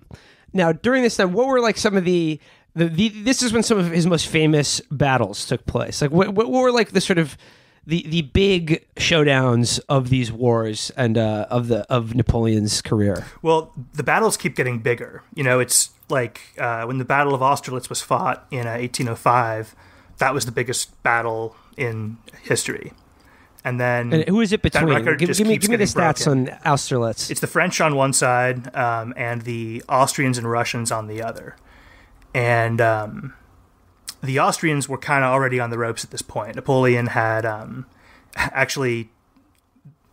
Now, during this time, what were like some of the this is when some of his most famous battles took place. Like, what were like the sort of the big showdowns of these wars and of Napoleon's career? Well, the battles keep getting bigger. It's like when the Battle of Austerlitz was fought in 1805, that was the biggest battle in history. And then, who is it between? Give me the stats broken. on Austerlitz. It's the French on one side, and the Austrians and Russians on the other. And the Austrians were kind of already on the ropes at this point. Napoleon had actually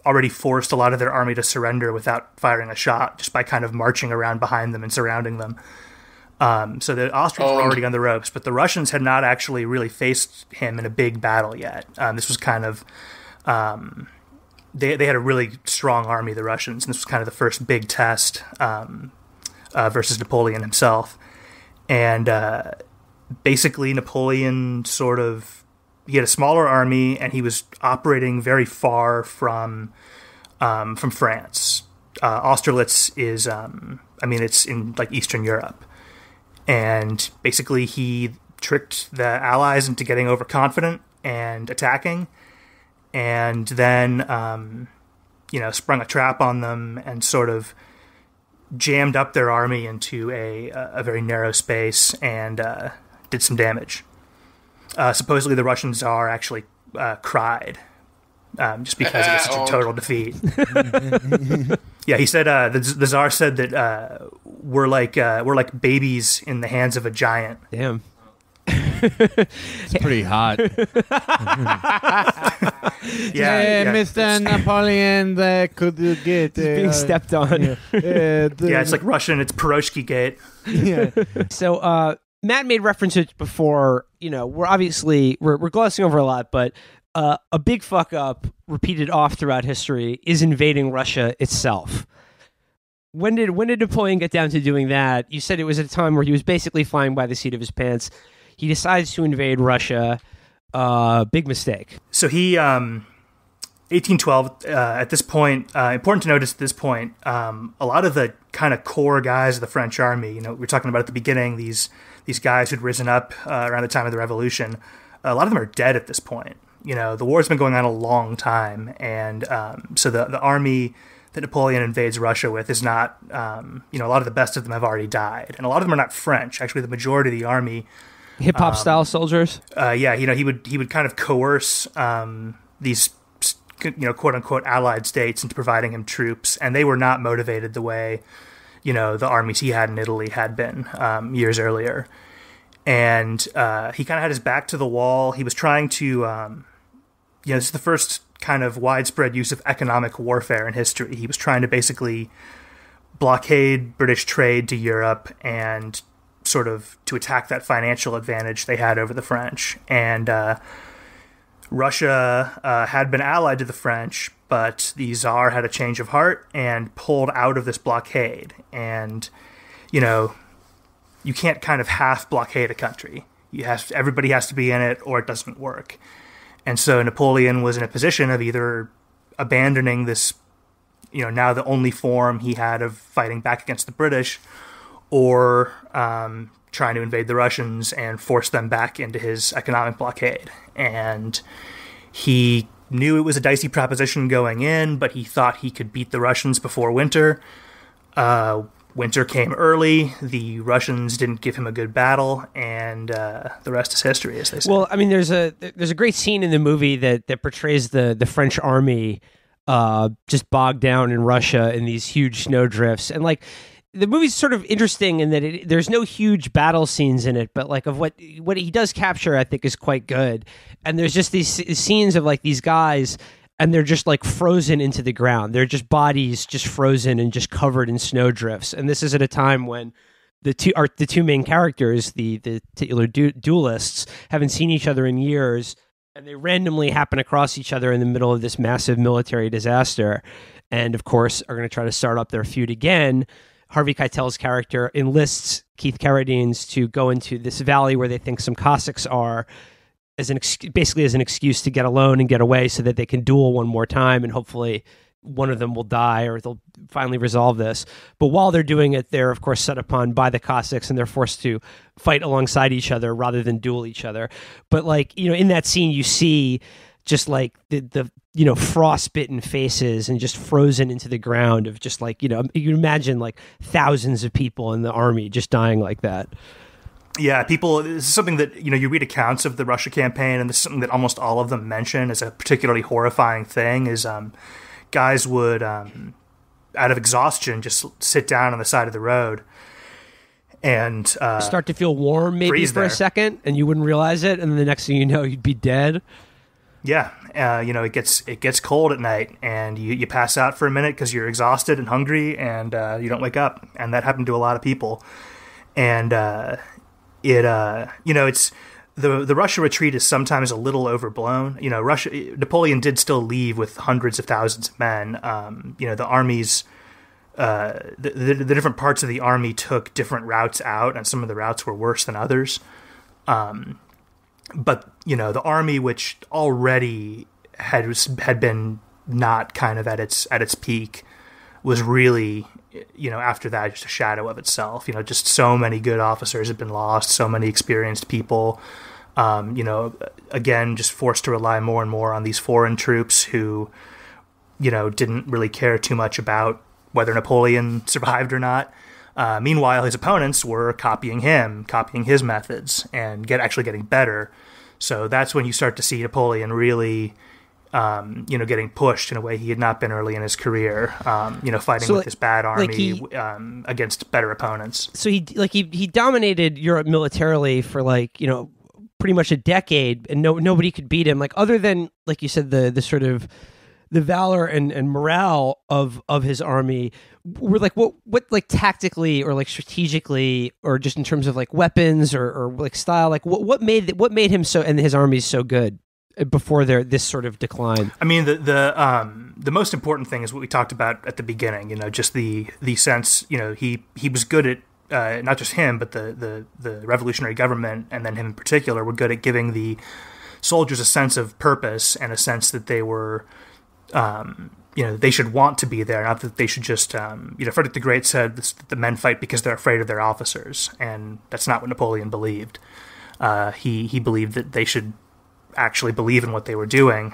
already forced a lot of their army to surrender without firing a shot, just by kind of marching around behind them and surrounding them. So the Austrians were already on the ropes, but the Russians had not actually really faced him in a big battle yet. This was kind of... they had a really strong army, the Russians, and this was kind of the first big test versus Napoleon himself. And basically Napoleon he had a smaller army, and he was operating very far from France. Austerlitz is, it's in like Eastern Europe. And basically he tricked the Allies into getting overconfident and attacking. and then sprung a trap on them and sort of jammed up their army into a very narrow space and did some damage. Supposedly the Russian Tsar actually cried just because it was such a total defeat. Yeah, he said the Tsar said that we're like babies in the hands of a giant. Damn. It's pretty hot. Yeah, Mr. Napoleon, could you get Being stepped on. It's like Russian. It's Piroshki Gate. Yeah. So Matt made references before. We're glossing over a lot, but a big fuck up repeated off throughout history is invading Russia itself. When did Napoleon get down to doing that? You said it was at a time where he was basically flying by the seat of his pants. He decides to invade Russia. Big mistake. So he, 1812, at this point, important to notice at this point, a lot of the kind of core guys of the French army, we were talking about at the beginning, these guys who'd risen up around the time of the Revolution, a lot of them are dead at this point. The war's been going on a long time, and so the army that Napoleon invades Russia with is not, a lot of the best of them have already died, and a lot of them are not French. Actually, the majority of the army, hip hop style soldiers. He would kind of coerce these, quote unquote allied states into providing him troops, and they were not motivated the way, the armies he had in Italy had been years earlier. And he kind of had his back to the wall. He was trying to, this is the first kind of widespread use of economic warfare in history. He was trying to basically blockade British trade to Europe and sort of to attack that financial advantage they had over the French. And Russia had been allied to the French, but the Tsar had a change of heart and pulled out of this blockade. And, you can't kind of half blockade a country. Everybody has to be in it or it doesn't work. And so Napoleon was in a position of either abandoning this, now the only form he had of fighting back against the British, or trying to invade the Russians and force them back into his economic blockade. And he knew it was a dicey proposition going in, but he thought he could beat the Russians before winter. Winter came early. The Russians didn't give him a good battle, and the rest is history, as they say. Well, I mean, there's a great scene in the movie that portrays the French army just bogged down in Russia in these huge snowdrifts, and like the movie's sort of interesting in that there's no huge battle scenes in it, but like of what he does capture, I think is quite good. And there's just these scenes of like these guys. And they're just like frozen into the ground. They're just bodies just frozen and just covered in snowdrifts. And this is at a time when the two main characters, the titular duelists, haven't seen each other in years, and they randomly happen across each other in the middle of this massive military disaster. And of course, are going to try to start up their feud again. Harvey Keitel's character enlists Keith Carradine's to go into this valley where they think some Cossacks are, basically as an excuse to get alone and get away so that they can duel one more time, and hopefully one of them will die or they'll finally resolve this. But while they're doing it, they're of course set upon by the Cossacks and they're forced to fight alongside each other rather than duel each other. But like, in that scene you see just like the frostbitten faces and just frozen into the ground of just like, you can imagine like thousands of people in the army just dying like that. Yeah, this is something that, you read accounts of the Russia campaign, and this is something that almost all of them mention as a particularly horrifying thing, is guys would, out of exhaustion, just sit down on the side of the road and start to feel warm maybe for a second, and you wouldn't realize it, and then the next thing you know, you'd be dead. Yeah, it gets cold at night, and you pass out for a minute because you're exhausted and hungry, and you don't wake up, and that happened to a lot of people. And it's the Russia retreat is sometimes a little overblown. Napoleon did still leave with hundreds of thousands of men. The armies, the different parts of the army took different routes out, and some of the routes were worse than others. But the army, which already had been not kind of at its peak, was really, after that, just a shadow of itself. Just so many good officers had been lost, so many experienced people. Again, just forced to rely more and more on these foreign troops who, didn't really care too much about whether Napoleon survived or not. Meanwhile, his opponents were copying his methods, and actually getting better. So that's when you start to see Napoleon really, getting pushed in a way he had not been early in his career. Fighting with this bad army against better opponents. So he dominated Europe militarily for pretty much a decade, and nobody could beat him. Other than, like you said, the sort of the valor and morale of his army. Were what tactically or strategically or just in terms of weapons or style, what made him so and his armies so good before this sort of decline? I mean, the most important thing is what we talked about at the beginning. Just the sense. He was good at not just him, but the revolutionary government, and then him in particular, were good at giving the soldiers a sense of purpose and a sense that they were. They should want to be there, not that they should just, Frederick the Great said that the men fight because they're afraid of their officers, and that's not what Napoleon believed. He believed that they should actually believe in what they were doing.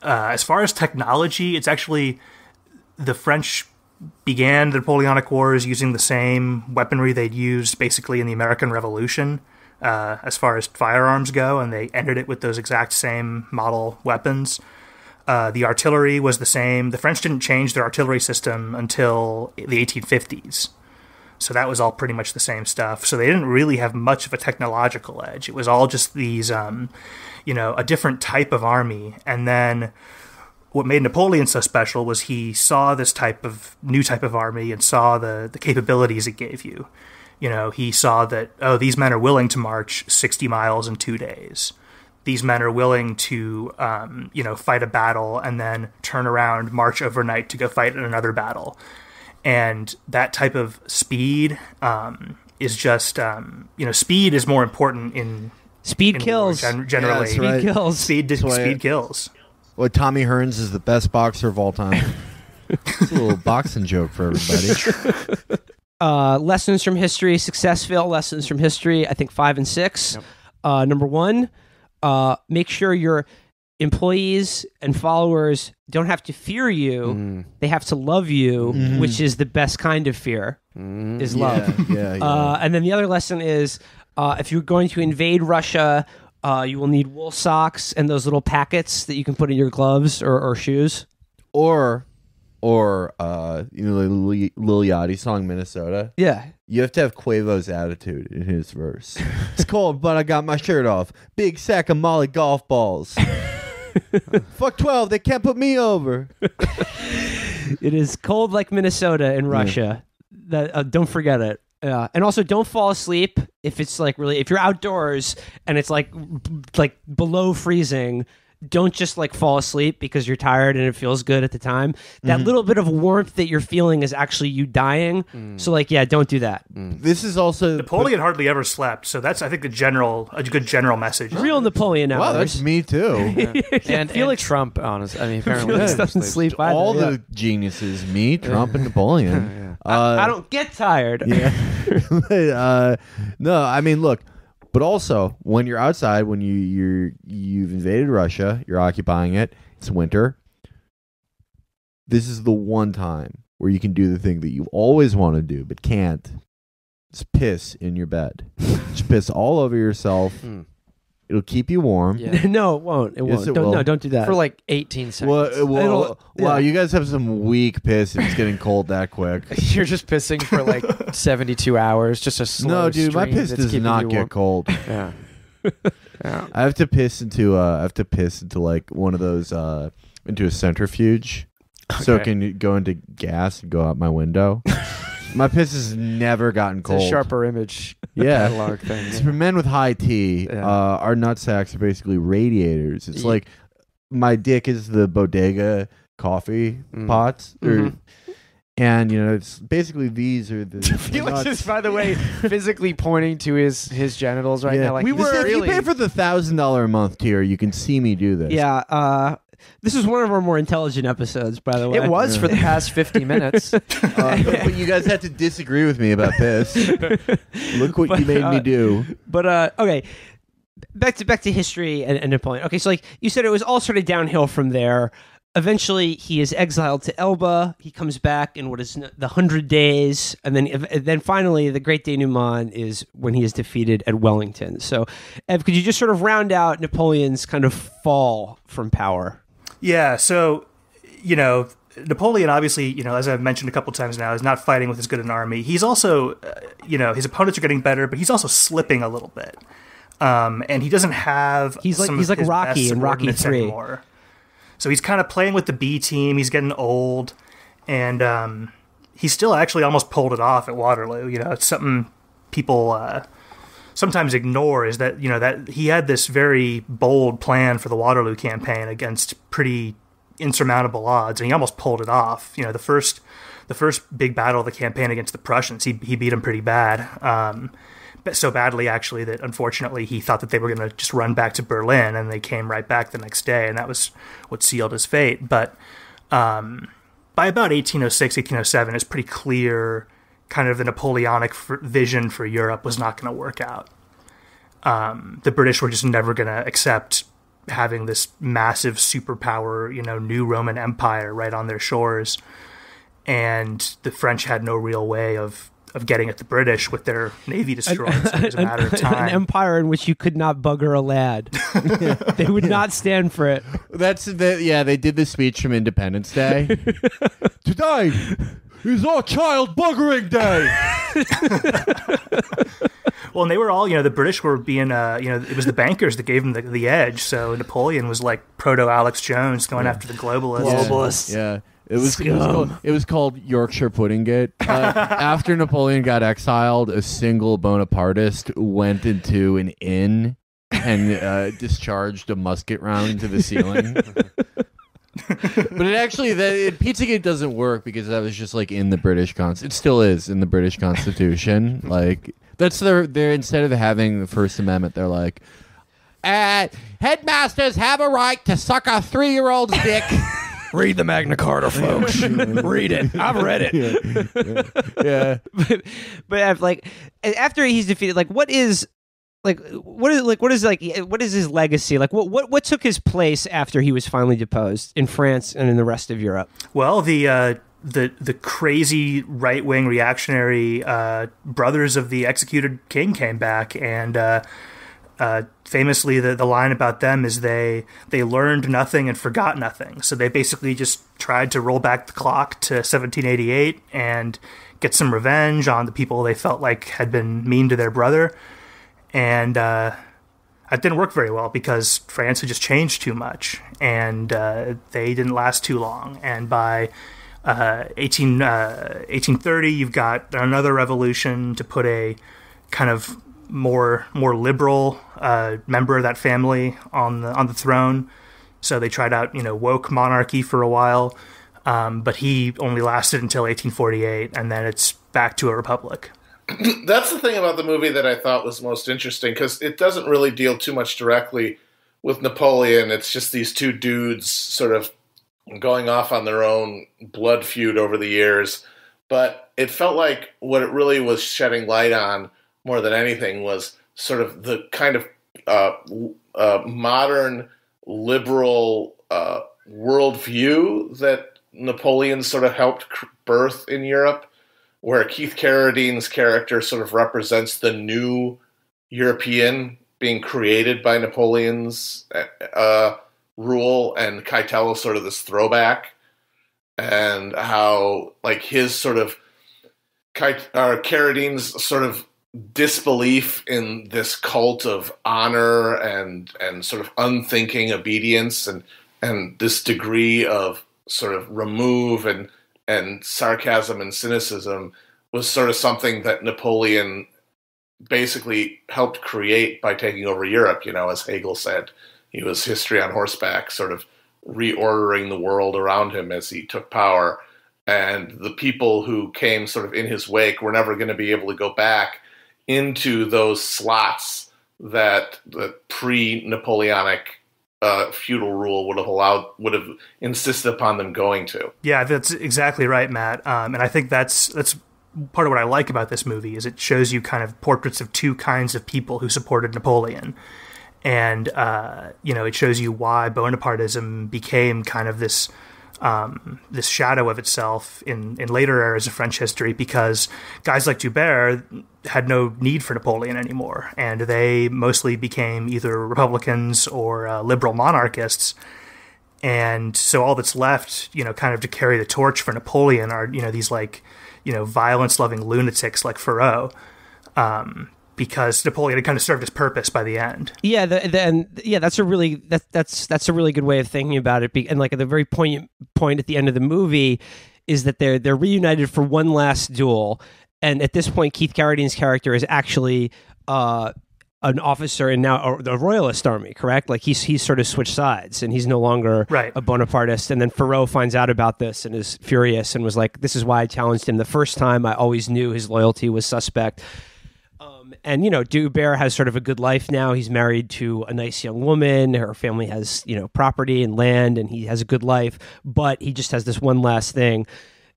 As far as technology, it's actually the French began the Napoleonic Wars using the same weaponry they'd used basically in the American Revolution. As far as firearms go, and they ended it with those exact same model weapons. The artillery was the same. The French didn't change their artillery system until the 1850s. So that was all pretty much the same stuff. So they didn't really have much of a technological edge. It was all just these, a different type of army. And then what made Napoleon so special was he saw this new type of army and saw the capabilities it gave you. He saw that, these men are willing to march 60 miles in 2 days. These men are willing to, fight a battle and then turn around, march overnight to go fight in another battle. And that type of speed is just, speed is more important in speed kills. Generally, speed right. kills. Speed kills. Well, Tommy Hearns is the best boxer of all time. It's a little boxing joke for everybody. Lessons from history, success, fail, lessons from history, I think 5 and 6. Yep. Number 1, make sure your employees and followers don't have to fear you. They have to love you, which is the best kind of fear, is love. Yeah. And then the other lesson is, if you're going to invade Russia, you will need wool socks and those little packets that you can put in your gloves or shoes. Or Lil Yachty song Minnesota. Yeah. You have to have Quavo's attitude in his verse. It's cold, but I got my shirt off. Big sack of Molly golf balls. Fuck 12, they can't put me over. It is cold like Minnesota in Russia. That don't forget it. And also don't fall asleep if it's if you're outdoors and it's below freezing. Don't just fall asleep because you're tired and it feels good at the time. That little bit of warmth that you're feeling is actually you dying. So don't do that. This is also Napoleon hardly ever slept, so that's I think a good general message. Real Napoleon hours. Wow, that's me too. And Felix Trump, honestly. I mean, apparently Felix doesn't sleep either. All the geniuses, me, Trump, and Napoleon. I don't get tired. Yeah. No, I mean, look. But also, when you're outside, when you've invaded Russia, you're occupying it, it's winter, this is the one time where you can do the thing that you always want to do but can't. Just piss in your bed. Just piss all over yourself. It'll keep you warm. Yeah. No, it won't. It Yes, won't. it will. No, don't do that. For 18 seconds. Wow, you guys have some weak piss if it's getting cold that quick. You're just pissing for 72 hours. Just a slow No, dude, my stream piss that's does keeping not you get warm. cold. Yeah. Yeah. I have to piss into one of those into a centrifuge, so it can go into gas and go out my window. My piss has never gotten cold. It's a sharper image catalog thing. For men with high T, our nut sacks are basically radiators. It's like my dick is the bodega coffee pots. And it's basically these are the Felix is, by the way, physically pointing to his genitals right now. If you pay for the $1,000 a month tier, you can see me do this. Yeah, This was one of our more intelligent episodes, by the way. It was for the past 50 minutes. But you guys had to disagree with me about this. Look what you made me do. But okay, back to history and Napoleon. Okay, so like you said, it was all sort of downhill from there. Eventually, he is exiled to Elba. He comes back in what is the 100 Days, and then finally, the great denouement is when he is defeated at Wellington. So, Ev, could you just sort of round out Napoleon's kind of fall from power? Yeah, so, Napoleon, obviously, as I've mentioned a couple times now, is not fighting with as good an army. He's also, his opponents are getting better, but he's also slipping a little bit. And he doesn't have he's like Rocky in Rocky 3 anymore. So he's kind of playing with the B team. He's getting old, and he still actually almost pulled it off at Waterloo. It's something people sometimes ignore, is that that he had this very bold plan for the Waterloo campaign against pretty insurmountable odds, and he almost pulled it off. The first big battle of the campaign against the Prussians, he beat them pretty bad. So badly, actually, that unfortunately he thought that they were going to just run back to Berlin, and they came right back the next day, and that was what sealed his fate. But by about 1806, 1807, it's pretty clear kind of the Napoleonic vision for Europe was not going to work out. The British were just never going to accept having this massive superpower, new Roman Empire right on their shores, and the French had no real way of getting at the British with their navy destroyed. So it was a matter of time. An empire in which you could not bugger a lad. They would not stand for it. They did the speech from Independence Day. Today is our child buggering day. Well, and they were all, the British were being, it was the bankers that gave them the edge. So Napoleon was like proto Alex Jones going after the globalists. Yeah. It was called Yorkshire Puddinggate. After Napoleon got exiled, a single Bonapartist went into an inn and discharged a musket round into the ceiling. But it actually, Pizzagate doesn't work because that was just like in the British Constitution. It still is in the British Constitution. Like that's their instead of having the First Amendment, they're like, headmasters have a right to suck a 3-year-old's dick. Read the Magna Carta, folks. Read it. I've read it. Yeah. But like after he's defeated, what is his legacy? Like what took his place after he was finally deposed in France and in the rest of Europe? Well, the crazy right-wing reactionary brothers of the executed king came back, and famously, the line about them is they learned nothing and forgot nothing. So they basically just tried to roll back the clock to 1788 and get some revenge on the people they felt like had been mean to their brother. And that didn't work very well because France had just changed too much, and they didn't last too long. And by 1830, you've got another revolution to put a kind of more liberal member of that family on the throne. So they tried out woke monarchy for a while, but he only lasted until 1848, and then it's back to a republic. That's the thing about the movie that I thought was most interesting, because it doesn't really deal too much directly with Napoleon. It's just these two dudes sort of going off on their own blood feud over the years. But it felt like what it really was shedding light on more than anything was sort of the kind of modern liberal worldview that Napoleon sort of helped birth in Europe, where Keith Carradine's character sort of represents the new European being created by Napoleon's rule, and Keitel's sort of this throwback, and how like his sort of Carradine's sort of disbelief in this cult of honor and sort of unthinking obedience and this degree of sort of remove and sarcasm and cynicism was sort of something that Napoleon basically helped create by taking over Europe. As Hegel said, he was history on horseback, sort of reordering the world around him as he took power. And the people who came sort of in his wake were never going to be able to go back into those slots that the pre-Napoleonic feudal rule would have insisted upon them going to. Yeah, that's exactly right, Matt. And I think that's part of what I like about this movie is it shows you kind of portraits of two kinds of people who supported Napoleon. And, it shows you why Bonapartism became kind of this shadow of itself in later eras of French history, because guys like Joubert had no need for Napoleon anymore, and they mostly became either Republicans or liberal monarchists. And so all that's left, kind of to carry the torch for Napoleon are, these violence-loving lunatics like Ferrot, because Napoleon had kind of served his purpose by the end. Yeah, that's a really that's a really good way of thinking about it. And like at the very point at the end of the movie is that they're reunited for one last duel, and at this point, Keith Carradine's character is actually an officer in now the Royalist army, correct? Like he's sort of switched sides, and he's no longer a Bonapartist. And then Ferrot finds out about this and is furious and was like, "This is why I challenged him the first time. I always knew his loyalty was suspect." And, Joubert has sort of a good life now. He's married to a nice young woman. Her family has, property and land, and he has a good life. But he just has this one last thing.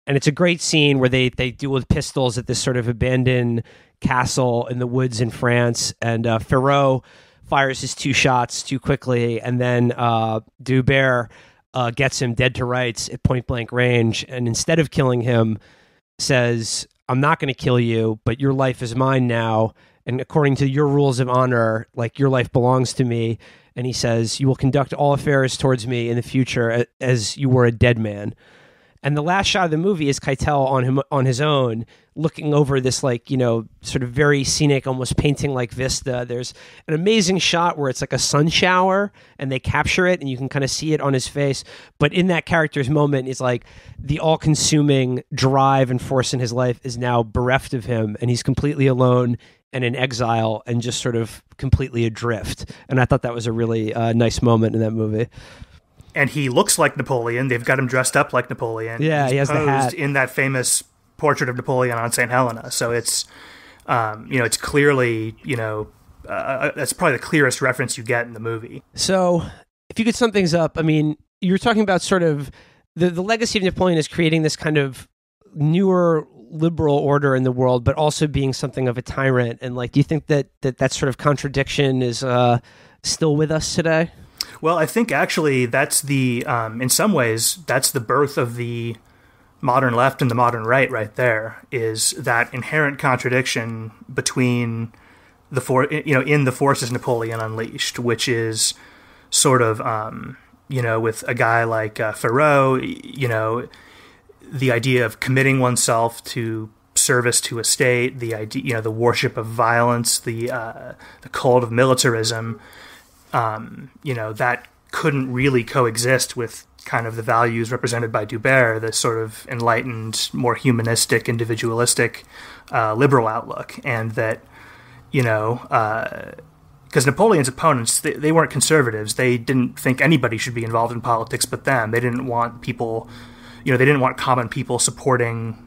And it's a great scene where they duel with pistols at this sort of abandoned castle in the woods in France. And Ferrot fires his 2 shots too quickly. And then Joubert gets him dead to rights at point-blank range. And instead of killing him, says, "I'm not going to kill you, but your life is mine now. And according to your rules of honor, like your life belongs to me." And he says, "You will conduct all affairs towards me in the future as you were a dead man." And the last shot of the movie is Keitel on his own, looking over this sort of very scenic, almost painting-like vista. There's an amazing shot where it's like a sun shower, and they capture it, and you can kind of see it on his face. But in that character's moment is like the all-consuming drive and force in his life is now bereft of him, and he's completely alone and in exile and just sort of completely adrift. And I thought that was a really nice moment in that movie. And he looks like Napoleon. They've got him dressed up like Napoleon. Yeah, He's he has the hat in that famous portrait of Napoleon on St. Helena. So it's, it's clearly, that's probably the clearest reference you get in the movie. So if you could sum things up, I mean, you're talking about sort of the legacy of Napoleon is creating this kind of newer liberal order in the world, but also being something of a tyrant. And do you think that sort of contradiction is still with us today? Well, I think actually that's in some ways, that's the birth of the modern left and the modern right there, is that inherent contradiction between in the forces Napoleon unleashed, which is sort of, with a guy like Ferrot, the idea of committing oneself to service to a state, the idea, the worship of violence, the cult of militarism, that couldn't really coexist with kind of the values represented by Joubert, the sort of enlightened, more humanistic, individualistic, liberal outlook. And that, because Napoleon's opponents, they weren't conservatives. They didn't think anybody should be involved in politics but them. They didn't want people, they didn't want common people supporting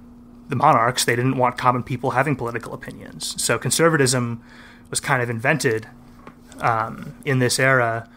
the monarchs. They didn't want common people having political opinions. So conservatism was kind of invented in this era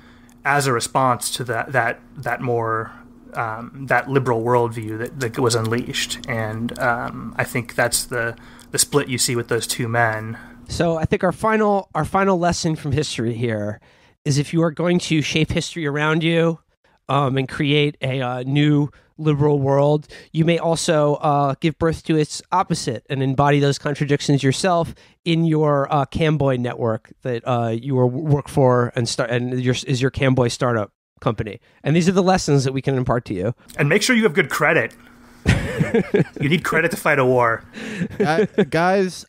as a response to that more that liberal worldview that was unleashed. And I think that's the split you see with those two men. So I think our final lesson from history here is if you are going to shape history around you and create a new liberal world, you may also give birth to its opposite and embody those contradictions yourself in your Camboy network that you work for and is your Camboy startup company. And these are the lessons that we can impart to you. And make sure you have good credit. You need credit to fight a war. Guys,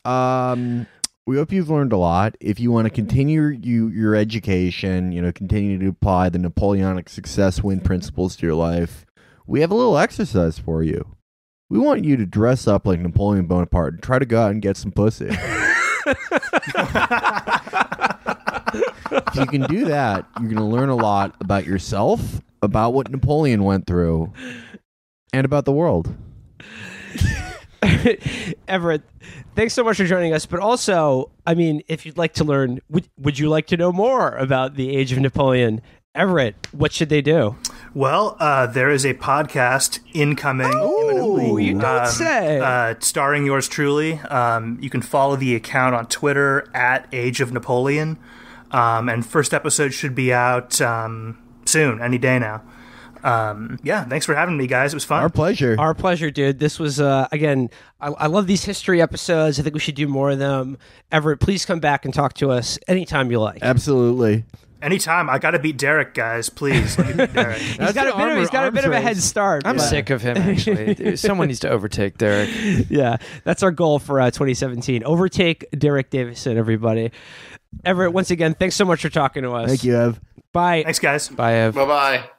we hope you've learned a lot. If you want to continue your education, continue to apply the Napoleonic success win principles to your life, we have a little exercise for you. We want you to dress up like Napoleon Bonaparte and try to go out and get some pussy. If you can do that, you're going to learn a lot about yourself, about what Napoleon went through, and about the world. Everett, thanks so much for joining us. But also, I mean, if you'd like to learn, would you like to know more about the age of Napoleon Everett, what should they do? Well, there is a podcast incoming imminently. You don't say. Starring yours truly. You can follow the account on Twitter at Age of Napoleon. And first episode should be out soon, any day now. Thanks for having me, guys. It was fun. Our pleasure. Our pleasure, dude. This was, again, I love these history episodes. I think we should do more of them. Everett, please come back and talk to us anytime you like. Absolutely. Anytime. I got to beat Derek, guys. Please, let me beat Derek. He's got a bit of a head start. I'm sick of him, actually. Someone needs to overtake Derek. Yeah, that's our goal for 2017. Overtake Derek Davison, everybody. Everett, once again, thanks so much for talking to us. Thank you, Ev. Bye. Thanks, guys. Bye, Ev. Bye-bye.